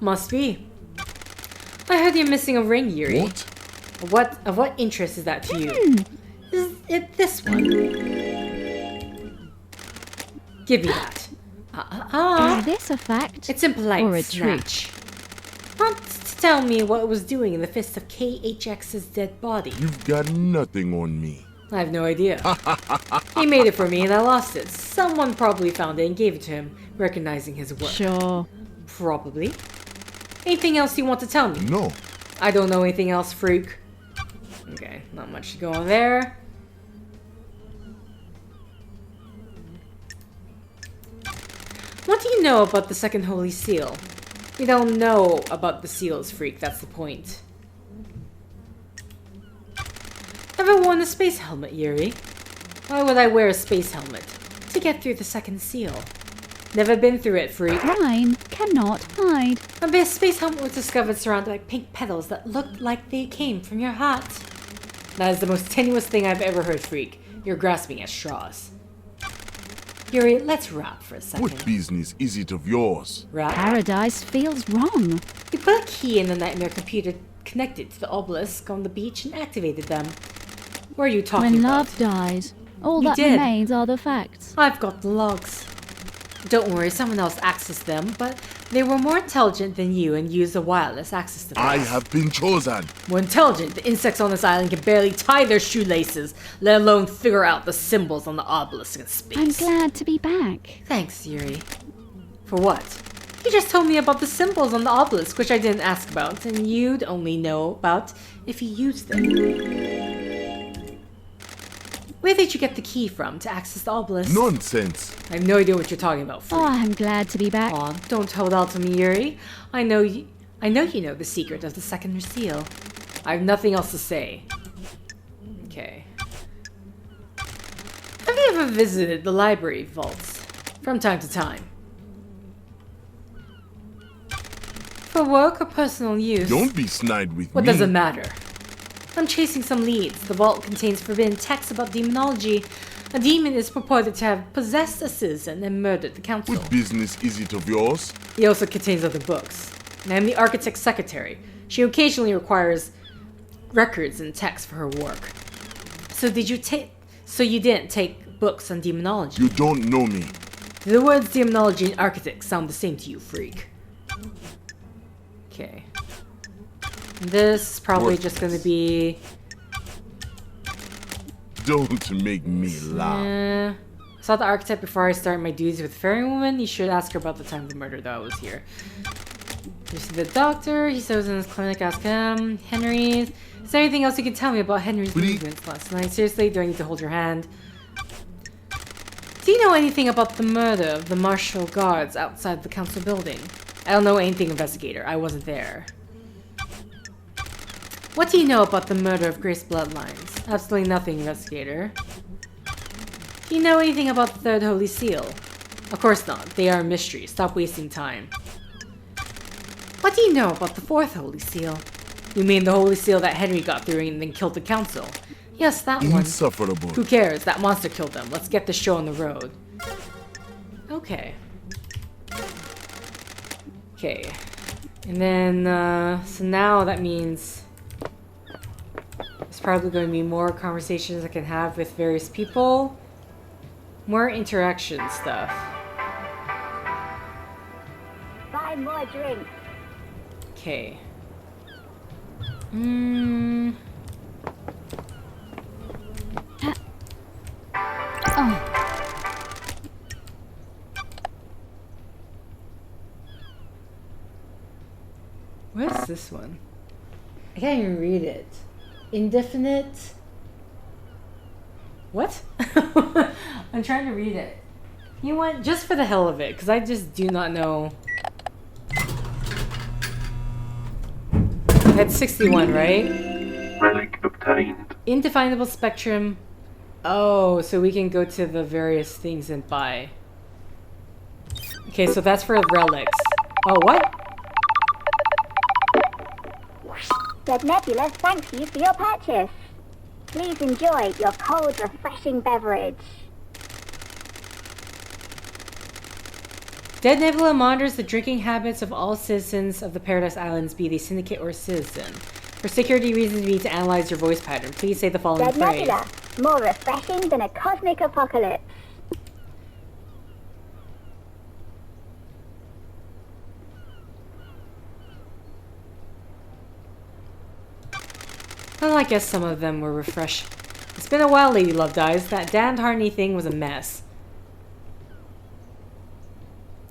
Must be. I heard you're missing a ring, Yuri. What? Of what interest is that to you? Is it this one? Give me that. Is this a fact? It's impolite or a snatch. Want to tell me what it was doing in the fist of KHX's dead body? You've got nothing on me. I have no idea. He made it for me and I lost it. Someone probably found it and gave it to him, recognizing his work. Sure. Probably. Anything else you want to tell me? No. I don't know anything else, freak. Okay, not much to go on there. What do you know about the second holy seal? You don't know about the seals, freak, that's the point. Ever worn a space helmet, Yuri? Why would I wear a space helmet? To get through the second seal. Never been through it, freak. Crime cannot hide. A space helmet was discovered surrounded by pink petals that looked like they came from your heart. That is the most tenuous thing I've ever heard, freak. You're grasping at straws. Yuri, let's rap for a second. What business is it of yours? Rap? Paradise feels wrong. You put a key in the nightmare computer connected to the obelisk on the beach and activated them. What are you talking When about? love dies, all You that did. remains are the facts. I've got the logs. Don't worry, someone else accessed them, but they were more intelligent than you and used a wireless access device. I have been chosen. More intelligent? The insects on this island can barely tie their shoelaces, let alone figure out the symbols on the obelisk in space. I'm glad to be back. Thanks, Yuri. For what? You just told me about the symbols on the obelisk, which I didn't ask about, and you'd only know about if you used them. Where did you get the key from to access the obelisk? Nonsense. I have no idea what you're talking about, freak. Oh, I'm glad to be back. Aw, don't hold out to me, Yuri. I know you know the secret of the second seal. I have nothing else to say. Okay. Have you ever visited the library vaults? From time to time. For work or personal use? Don't be snide with What me. does it matter? I'm chasing some leads. The vault contains forbidden texts about demonology. A demon is purported to have possessed a citizen and murdered the council. What business is it of yours? It also contains other books. And I'm the architect's secretary. She occasionally requires records and texts for her work. So you didn't take books on demonology? You don't know me. The words demonology and architect sound the same to you, freak. Okay. This is probably What? just gonna be... Don't make me laugh. I saw the architect before I started my duties with Fairy Woman. You should ask her about the time of the murder, though I was here. You see the doctor. He stays in his clinic. Ask him. Henry. Is there anything else you can tell me about Henry's movements last night? Seriously, do I need to hold your hand? Do you know anything about the murder of the martial guards outside the council building? I don't know anything, investigator. I wasn't there. What do you know about the murder of Grace Bloodlines? Absolutely nothing, investigator. Do you know anything about the Third Holy Seal? Of course not. They are a mystery. Stop wasting time. What do you know about the Fourth Holy Seal? You mean the Holy Seal that Henry got through and then killed the council? Yes, that one. Insufferable. Who cares? That monster killed them. Let's get the show on the road. Okay. Okay. And then, so now that means... there's probably going to be more conversations I can have with various people. More interaction stuff. Buy more drinks. Okay. Oh, What's this one? I can't even read it. Indefinite. What? I'm trying to read it. You know what? Just for the hell of it, because I just do not know. That's 61, right? Relic obtained. Indefinable spectrum. Oh, so we can go to the various things and buy. Okay, so that's for relics. Oh, what? Said Nebula thanks you for your purchase. Please enjoy your cold, refreshing beverage. Dead Nebula monitors the drinking habits of all citizens of the Paradise Islands, be they syndicate or citizen. For security reasons, we need to analyze your voice pattern. Please say the following Said phrase. Nebula, more refreshing than a cosmic apocalypse. Well, I guess some of them were refreshed. It's been a while, Lady Love Dies. That damned Harney thing was a mess.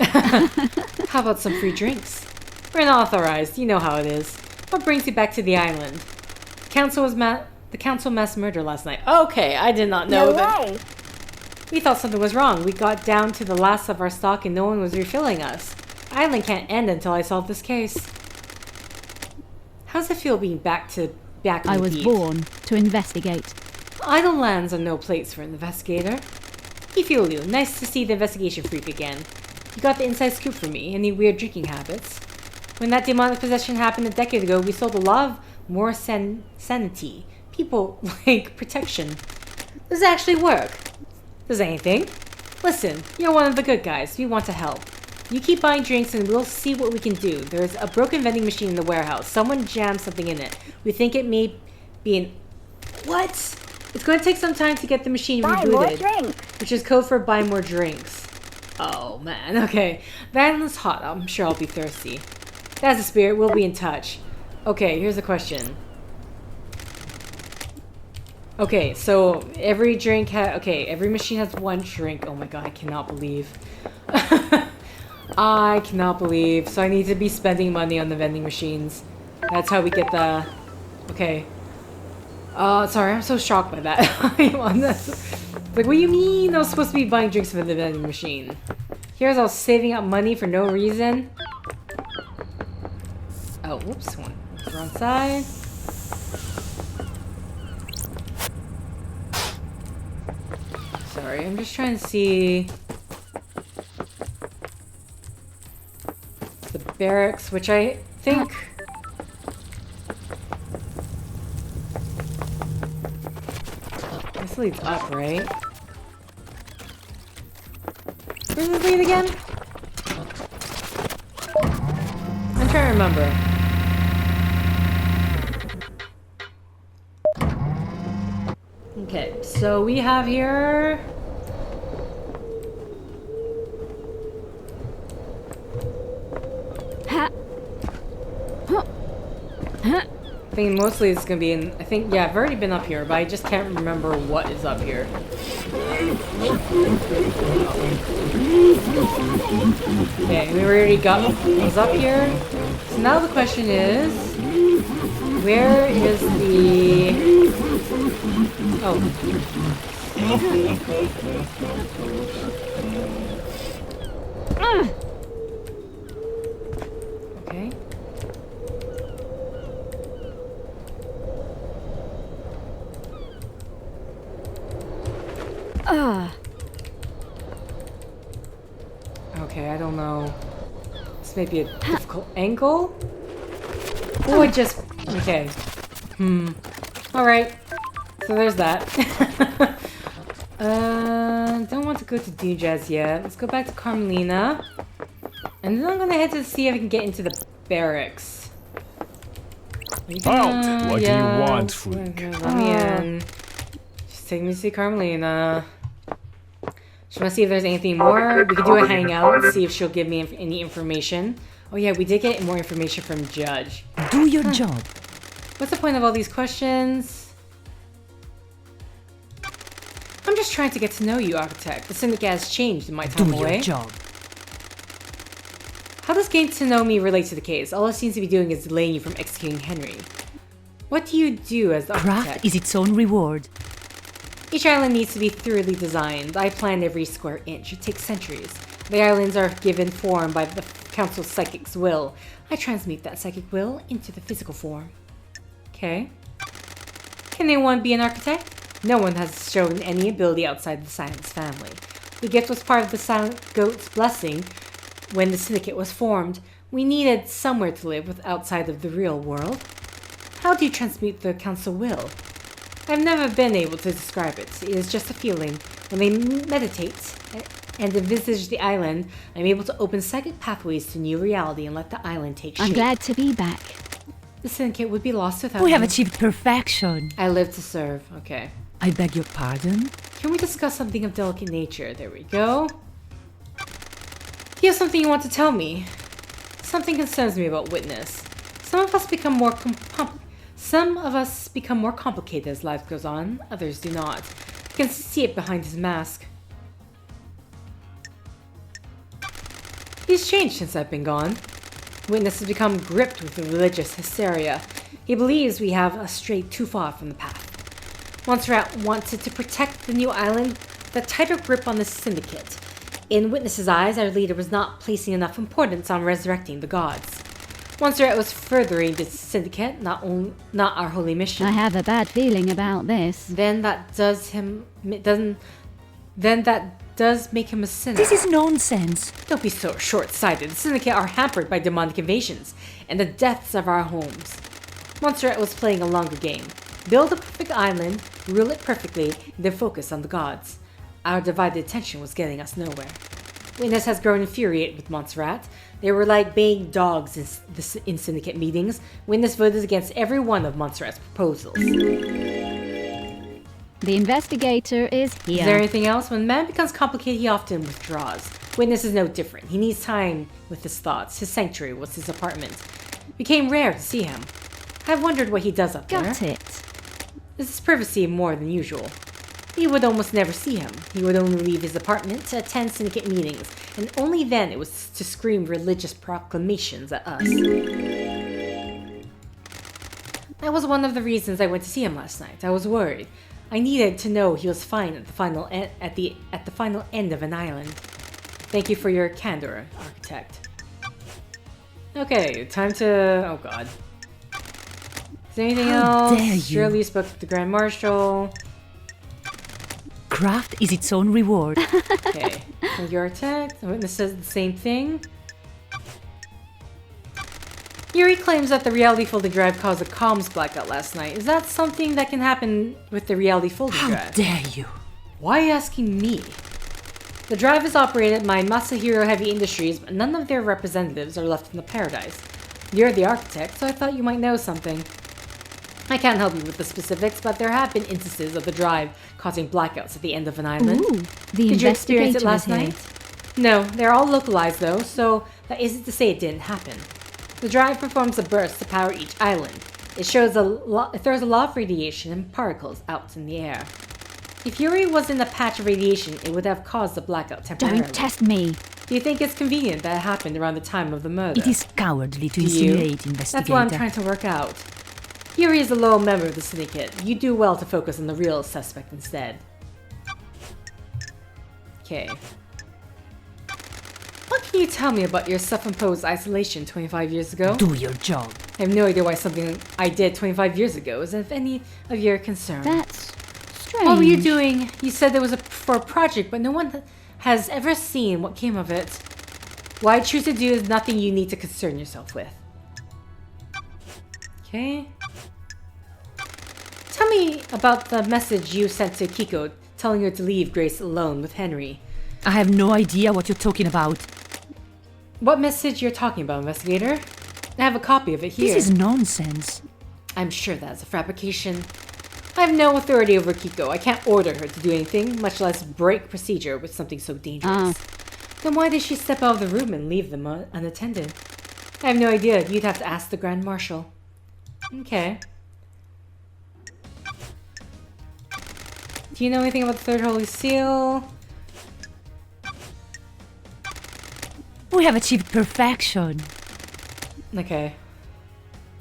How about some free drinks? We're not authorized, you know how it is. What brings you back to the island? The council mass murder last night. Okay, I did not know No that. way. We thought something was wrong. We got down to the last of our stock and no one was refilling us. The island can't end until I solve this case. How's it feel being back on I the was beat? born to investigate. Idle lands are no place for an investigator. You feel you. Nice to see the investigation freak again. You got the inside scoop for me. Any weird drinking habits? When that demonic possession happened a decade ago, we sold a lot of more sanity. People like protection. Does it actually work? Does anything? Listen, you're one of the good guys. We want to help. You keep buying drinks and we'll see what we can do. There's a broken vending machine in the warehouse. Someone jammed something in it. We think it may be an... What? It's going to take some time to get the machine Buy more rebooted. drinks. Which is code for buy more drinks. Oh man, okay. Van is hot. I'm sure I'll be thirsty. That's the spirit. We'll be in touch. Okay, here's a question. Okay, so every drink every machine has one drink. Oh my god, I cannot believe. I cannot believe. So I need to be spending money on the vending machines. That's how we get the... Okay. Sorry, I'm so shocked by that. Like, what do you mean I was supposed to be buying drinks from the vending machine? Here's all saving up money for no reason. Oh, whoops. Wrong side. Sorry, I'm just trying to see... the barracks, which I think... This leads up, right? Where's this lead again? I'm trying to remember. Okay, so we have here... I think mostly it's gonna be in... I think, yeah, I've already been up here, but I just can't remember what is up here. Okay, we already got was up here. So now the question is... where is the... Oh. Okay. Okay, I don't know. This may be a difficult angle. Oh, I just... Okay. Alright. So there's that. Don't want to go to Dujaz yet. Let's go back to Carmelina. And then I'm gonna head to see if I can get into the barracks. Halt! What do you want, freak? Let me in. Just take me to see Carmelina. Just want to see if there's anything more. We could do a hangout and see if she'll give me any information. Oh yeah, we did get more information from Judge. Do your job. What's the point of all these questions? I'm just trying to get to know you, Architect. The Syndicate has changed in my time Do away. your job. How does getting to know me relate to the case? All it seems to be doing is delaying you from executing Henry. What do you do as the Architect? Craft is its own reward. Each island needs to be thoroughly designed. I planned every square inch. It takes centuries. The islands are given form by the Council's psychic's will. I transmute that psychic will into the physical form. Okay. Can anyone be an architect? No one has shown any ability outside the Silence family. The gift was part of the Silent Goat's blessing when the Syndicate was formed. We needed somewhere to live with outside of the real world. How do you transmute the Council will? I've never been able to describe it. It is just a feeling. When they meditate and envisage the island, I'm able to open psychic pathways to new reality and let the island take shape. I'm glad to be back. The Syndicate would be lost without We have me. achieved perfection. I live to serve. Okay. I beg your pardon? Can we discuss something of delicate nature? There we go. You have something you want to tell me. Something concerns me about Witness. Some of us become more complicated as life goes on. Others do not. You can see it behind his mask. He's changed since I've been gone. Witness has become gripped with religious hysteria. He believes we have strayed too far from the path. Montserrat wanted to protect the new island, the tighter grip on the Syndicate. In Witness's eyes, our leader was not placing enough importance on resurrecting the gods. Montserrat was furthering the Syndicate, not our holy mission. I have a bad feeling about this. Then that does make him a sinner. This is nonsense. Don't be so short-sighted. The Syndicate are hampered by demonic invasions and the deaths of our homes. Montserrat was playing a longer game. Build a perfect island, rule it perfectly, then focus on the gods. Our divided attention was getting us nowhere. Witness has grown infuriated with Montserrat. They were like baying dogs in Syndicate meetings. Witness voted against every one of Montserrat's proposals. The investigator is here. Is there anything else? When man becomes complicated, he often withdraws. Witness is no different. He needs time with his thoughts. His sanctuary was his apartment. It became rare to see him. I've wondered what he does up there. Got it. This is privacy more than usual. You would almost never see him. He would only leave his apartment to attend syndicate meetings, and only then it was to scream religious proclamations at us. That was one of the reasons I went to see him last night. I was worried. I needed to know he was fine at the final end of an island. Thank you for your candor, Architect. Okay, time to... oh god. Is there anything How else? dare you. Surely you spoke to the Grand Marshal. Craft is its own reward. Okay. Thank you, Architect. The witness says the same thing. Yuri claims that the reality folding drive caused a comms blackout last night. Is that something that can happen with the reality folding How drive? dare you? Why are you asking me? The drive is operated by Masahiro Heavy Industries, but none of their representatives are left in the paradise. You're the architect, so I thought you might know something. I can't help you with the specifics, but there have been instances of the drive causing blackouts at the end of an island. Ooh, the Did you experience investigator it last is here. night? No, they're all localized though, so that isn't to say it didn't happen. The drive performs a burst to power each island. It throws a lot of radiation and particles out in the air. If Yuri was in a patch of radiation, it would have caused the blackout temporarily. Don't test me. Do you think it's convenient that it happened around the time of the murder? It is cowardly to Do you? insinuate, investigator. That's what I'm trying to work out. Yuri is a loyal member of the syndicate. You do well to focus on the real suspect instead. Okay. What can you tell me about your self-imposed isolation 25 years ago? Do your job. I have no idea why something I did 25 years ago is of any of your concern. That's strange. What were you doing? You said there was for a project, but no one has ever seen what came of it. What I choose to do is nothing you need to concern yourself with. Okay. Tell me about the message you sent to Kiko telling her to leave Grace alone with Henry. I have no idea what you're talking about. What message you're talking about, investigator? I have a copy of it here. This is nonsense. I'm sure that's a fabrication. I have no authority over Kiko. I can't order her to do anything, much less break procedure with something so dangerous. Then why did she step out of the room and leave them unattended? I have no idea. You'd have to ask the Grand Marshal. Okay. Do you know anything about the Third Holy Seal? We have achieved perfection. Okay.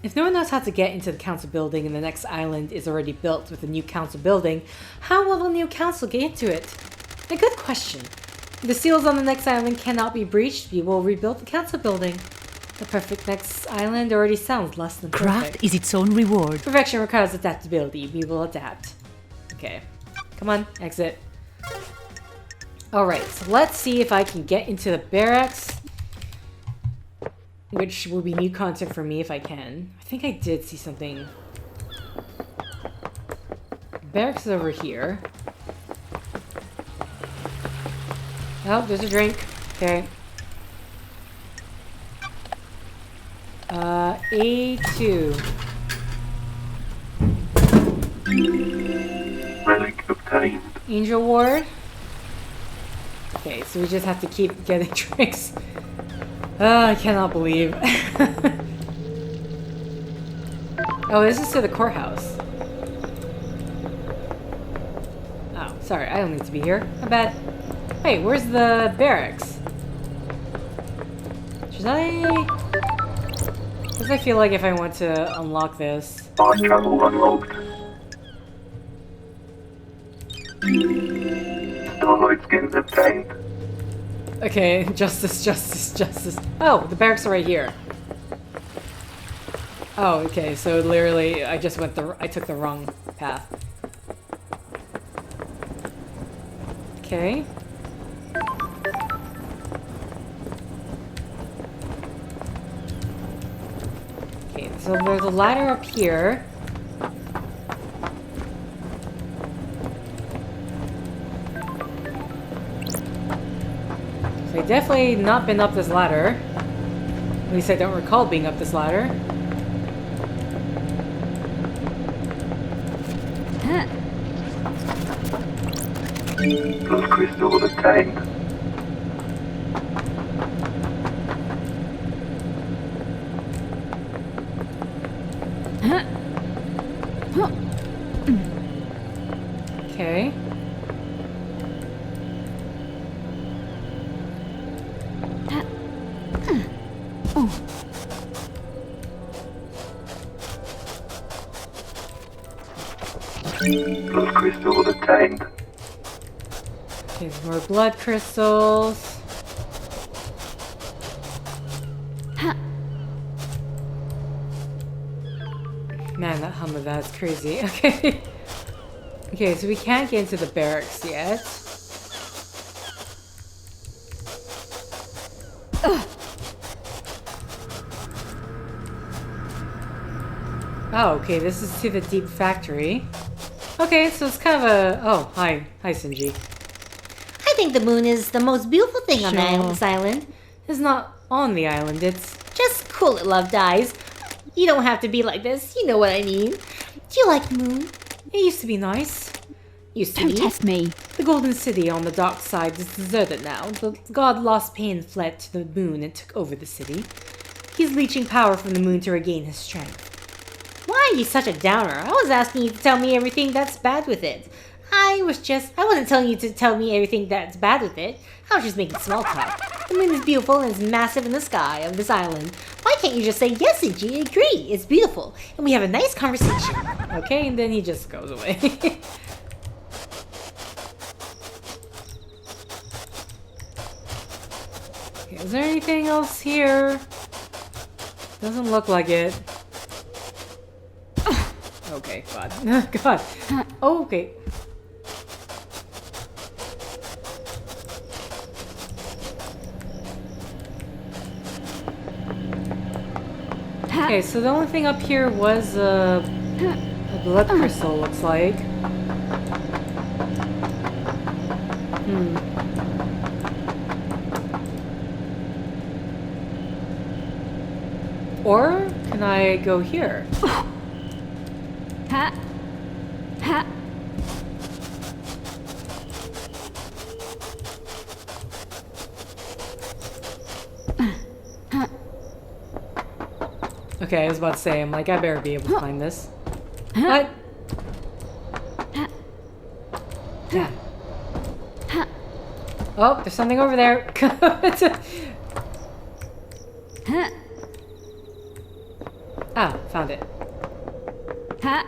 If no one knows how to get into the council building and the next island is already built with a new council building, how will the new council get into it? A good question. If the seals on the next island cannot be breached, we will rebuild the council building. The perfect next island already sounds less than perfect. Craft is its own reward. Perfection requires adaptability. We will adapt. Okay. Come on, exit. Alright, so let's see if I can get into the barracks. Which will be new content for me if I can. I think I did see something. Barracks is over here. Oh, there's a drink. Okay. A2. Relic obtained. Angel Ward. Okay, so we just have to keep getting drinks. I cannot believe. Oh, this is to the courthouse. Oh, sorry, I don't need to be here. My bad. Wait, where's the barracks? Should I... Because I feel like if I want to unlock this... By travel unlocked. Starlight skins obtained. Okay, justice. Oh, the barracks are right here. Oh, okay, so literally I just went I took the wrong path. Okay. Okay, so there's a ladder up here. So I've definitely not been up this ladder. At least I don't recall being up this ladder. Plus crystal obtained. Blood crystal obtained. Okay, some more blood crystals. Man, that hum of that's crazy. Okay. Okay, so we can't get into the barracks yet. Oh, okay, this is to the deep factory. Okay, so it's kind of a... Oh, hi. Hi, Sinji. I think the moon is the most beautiful thing on this island. It's not on the island, it's... Just cool it, love dies. You don't have to be like this, you know what I mean. Do you like the moon? It used to be nice. Used to Don't be. test me. The Golden City on the dark side is deserted now. The god lost pain and fled to the moon and took over the city. He's leeching power from the moon to regain his strength. Why are you such a downer? I was asking you to tell me everything that's bad with it. I wasn't telling you to tell me everything that's bad with it. I was just making small talk. The moon is beautiful and is massive in the sky of this island. Why can't you just say, yes, Sinji, agree, it's beautiful, and we have a nice conversation? Okay, and then he just goes away. Okay, is there anything else here? Doesn't look like it. Okay, God. God. Okay. Okay, so the only thing up here was a blood crystal, looks like. Or can I go here? Ha. Ha. Okay, I was about to say, I'm like, I better be able to find this. What? Yeah. Oh, there's something over there. Ah, found it. Ha.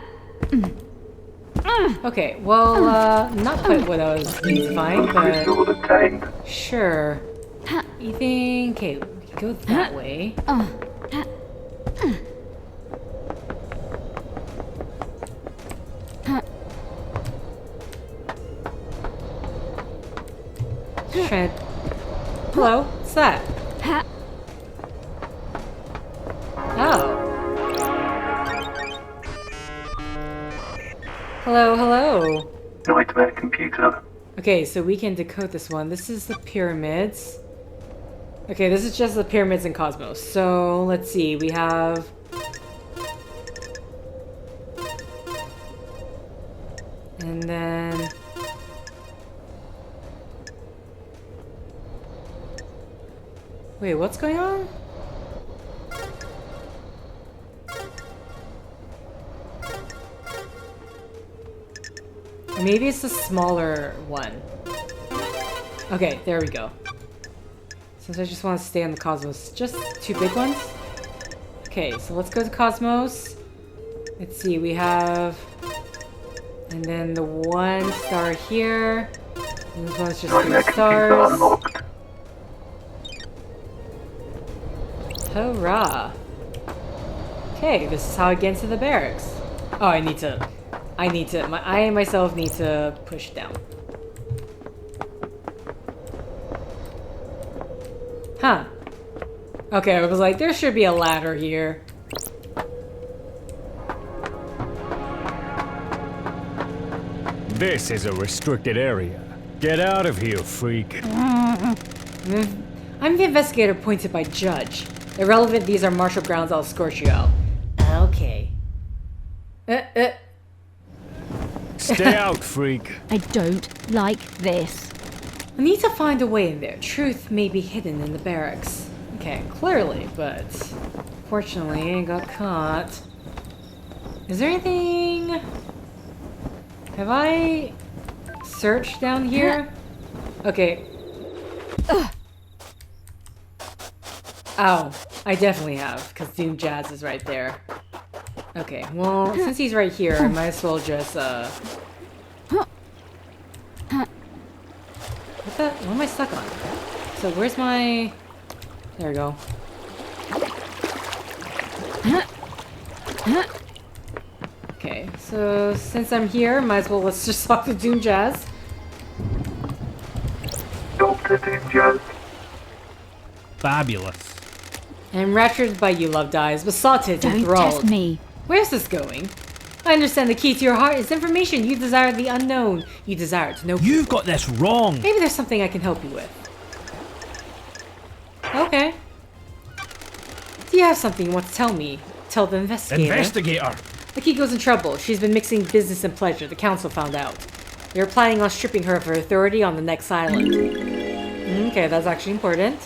Okay, well, not quite what I was needing to find, but Crystal obtained. sure. You think, okay, we can go that way. Try to... Hello, what's that? Oh. Hello, hello. Nightmare computer. Okay, so we can decode this one. This is the pyramids. Okay, this is just the pyramids in Cosmos. So, let's see. We have... And then... Wait, what's going on? Maybe it's the smaller one. Okay, there we go. Since I just want to stay on the Cosmos. Just two big ones? Okay, so let's go to Cosmos. Let's see, we have... And then the one star here. And this one's just Nightmare 3 computer stars. unlocked. Hurrah! Okay, this is how I get into the barracks. Oh, I myself need to push down. Huh. Okay, I was like, there should be a ladder here. This is a restricted area. Get out of here, freak. I'm the investigator appointed by Judge. Irrelevant, these are martial grounds, I'll escort you out. Okay. Stay out, freak. I don't like this. I need to find a way in there. Truth may be hidden in the barracks. Okay, clearly, but... Fortunately, I got caught. Is there anything... Have I... searched down here? Okay. Oh, I definitely have, because Doom Jazz is right there. Okay, well, since he's right here, I might as well just, What am I stuck on? So where's my... There we go. Okay, so since I'm here, might as well let's just talk to Doom Jazz. Dr. Doom Jazz. Fabulous. Enraptured by you, loved eyes, besotted, Don't enthralled. test me. Where's this going? I understand the key to your heart is information. You desire the unknown. You desire to know. You've got this wrong. Maybe there's something I can help you with. Okay. Do you have something you want to tell me? Tell the investigator. Investigator. Akiko's in trouble. She's been mixing business and pleasure. The council found out. They're planning on stripping her of her authority on the next island. Okay, that's actually important.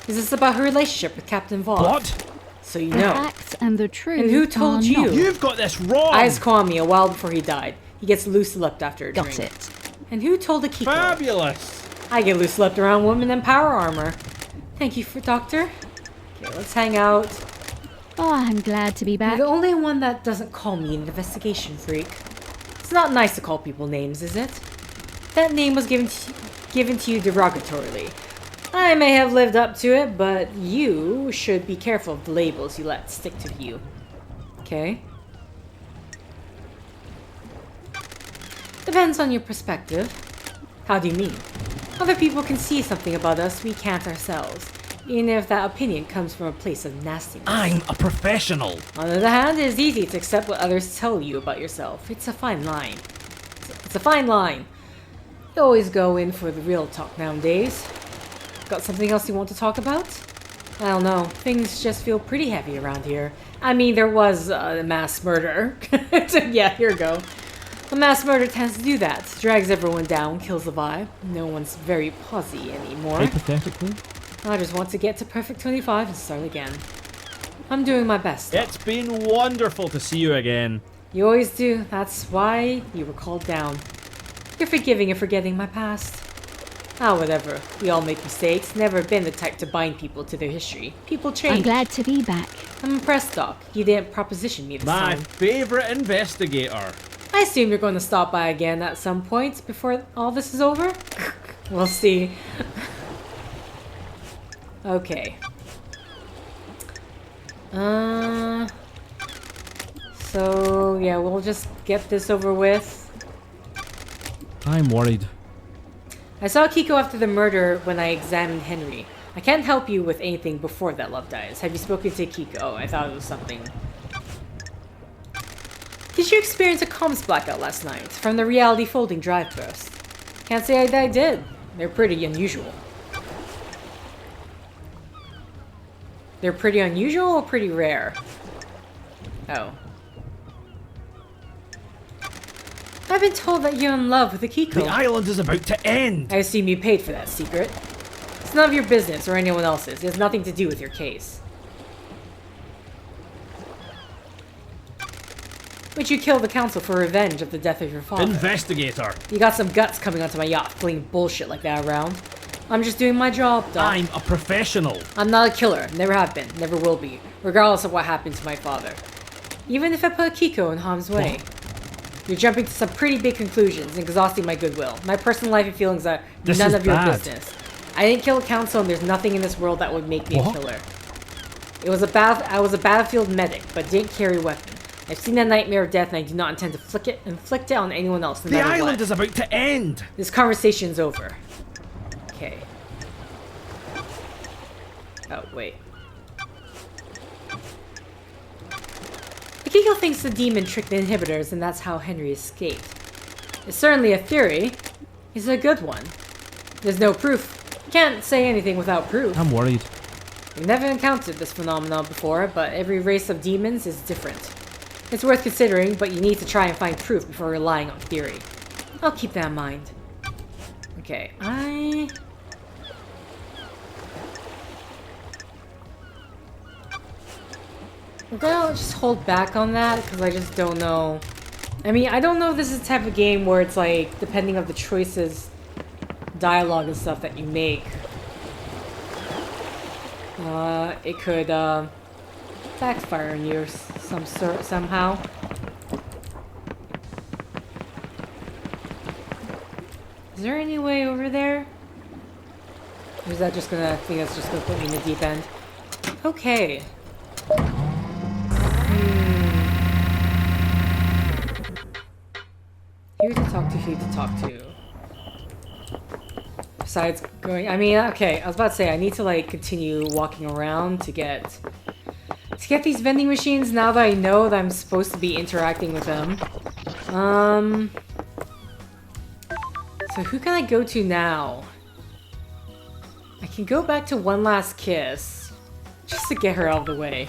Is this about her relationship with Captain Voss? What? So you The know. facts and the truth. And who told are you? not. You've got this wrong. Eyes Kwame a while before he died. He gets loose-lipped after a Got drink. it. And who told Akiko? Fabulous. I get loose-lipped around women in power armor. Thank you, Doctor. Okay, let's hang out. Oh, I'm glad to be You're back. the only one that doesn't call me an investigation freak. It's not nice to call people names, is it? That name was given to you derogatorily. I may have lived up to it, but you should be careful of the labels you let stick to you. Okay? Depends on your perspective. How do you mean? Other people can see something about us we can't ourselves, even if that opinion comes from a place of nastiness. I'm a professional. On the other hand, it is easy to accept what others tell you about yourself. It's a fine line. It's a fine line. You always go in for the real talk nowadays. Got something else you want to talk about? I don't know. Things just feel pretty heavy around here. I mean, there was a mass murder. Yeah, here we go. A mass murder tends to do that. Drags everyone down, kills the vibe. No one's very posy anymore. Hypothetically? I just want to get to perfect 25 and start again. I'm doing my best. It's been wonderful to see you again. You always do. That's why you were called down. You're forgiving and forgetting my past. Ah, whatever. We all make mistakes. Never been the type to bind people to their history. People change. I'm glad to be back. I'm impressed, Doc. You didn't proposition me this My time. favorite investigator. I assume you're going to stop by again at some point before all this is over? We'll see. Okay. So, yeah, we'll just get this over with. I'm worried. I saw Kiko after the murder when I examined Henry. I can't help you with anything before that love dies. Have you spoken to Kiko? Oh, I thought it was something. Did you experience a comms blackout last night from the reality folding drive burst? Can't say I did. They're pretty unusual. They're pretty unusual or pretty rare? Oh. I've been told that you're in love with Akiko. The island is about to end. I assume you paid for that secret. It's none of your business or anyone else's. It has nothing to do with your case. Would you kill the council for revenge of the death of your father? Investigator. You got some guts coming onto my yacht, pulling bullshit like that around. I'm just doing my job, Doc. I'm a professional. I'm not a killer. Never have been. Never will be. Regardless of what happened to my father. Even if I put Kiko in harm's way. You're jumping to some pretty big conclusions and exhausting my goodwill. My personal life and feelings are This none is of your bad. business. I didn't kill a council, and there's nothing in this world that would make me a killer. I was a battlefield medic, but didn't carry a weapon. I've seen a nightmare of death, and I do not intend to inflict it on anyone else. No The matter island what. is about to end. This conversation's over. Okay. Oh, wait. Akiko thinks the demon tricked the inhibitors, and that's how Henry escaped. It's certainly a theory. It's a good one. There's no proof. Can't say anything without proof. I'm worried. We've never encountered this phenomenon before, but every race of demons is different. It's worth considering, but you need to try and find proof before relying on theory. I'll keep that in mind. Okay, I'm gonna just hold back on that, because I just don't know. I mean, I don't know if this is the type of game where it's like, depending on the choices, dialogue and stuff that you make, it could backfire on you somehow. Is there any way over there? Or is that just gonna, I think that's just gonna put me in the deep end. Okay. Who to talk to, who to talk to. Besides going, I mean, okay, I was about to say, I need to like continue walking around to get these vending machines now that I know that I'm supposed to be interacting with them. So who can I go to now? I can go back to One Last Kiss, just to get her out of the way.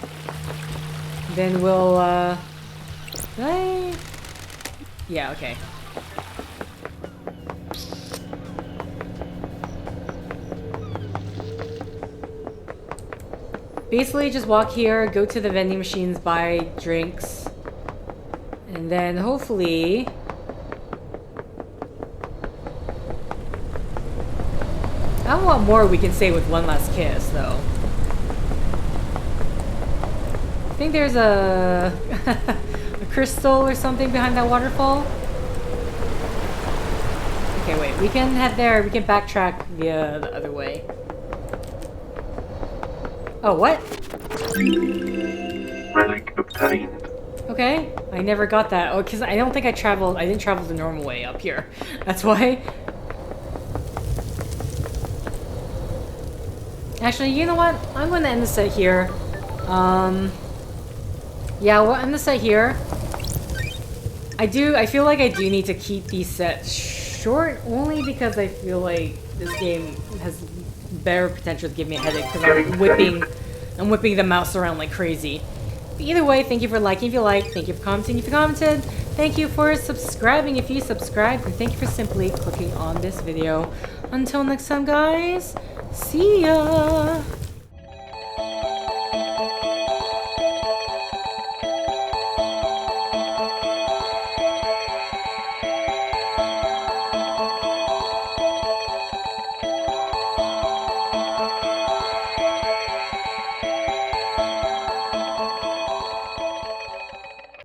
Then we'll, yeah, okay. Basically, just walk here, go to the vending machines, buy drinks, and then hopefully... I don't know what more we can say with One Last Kiss, though. I think there's a... a crystal or something behind that waterfall. Okay, wait, we can head there, we can backtrack via the other way. Oh, what? Relic obtained. Okay, I never got that. Oh, because I don't think I didn't travel the normal way up here. That's why. Actually, you know what? I'm going to end the set here. Yeah, we'll end the set here. I feel like I do need to keep these sets short, only because I feel like this game has better potential to give me a headache because I'm whipping the mouse around like crazy. But either way, thank you for liking if you liked, thank you for commenting if you commented, thank you for subscribing if you subscribed, and thank you for simply clicking on this video. Until next time, guys, see ya!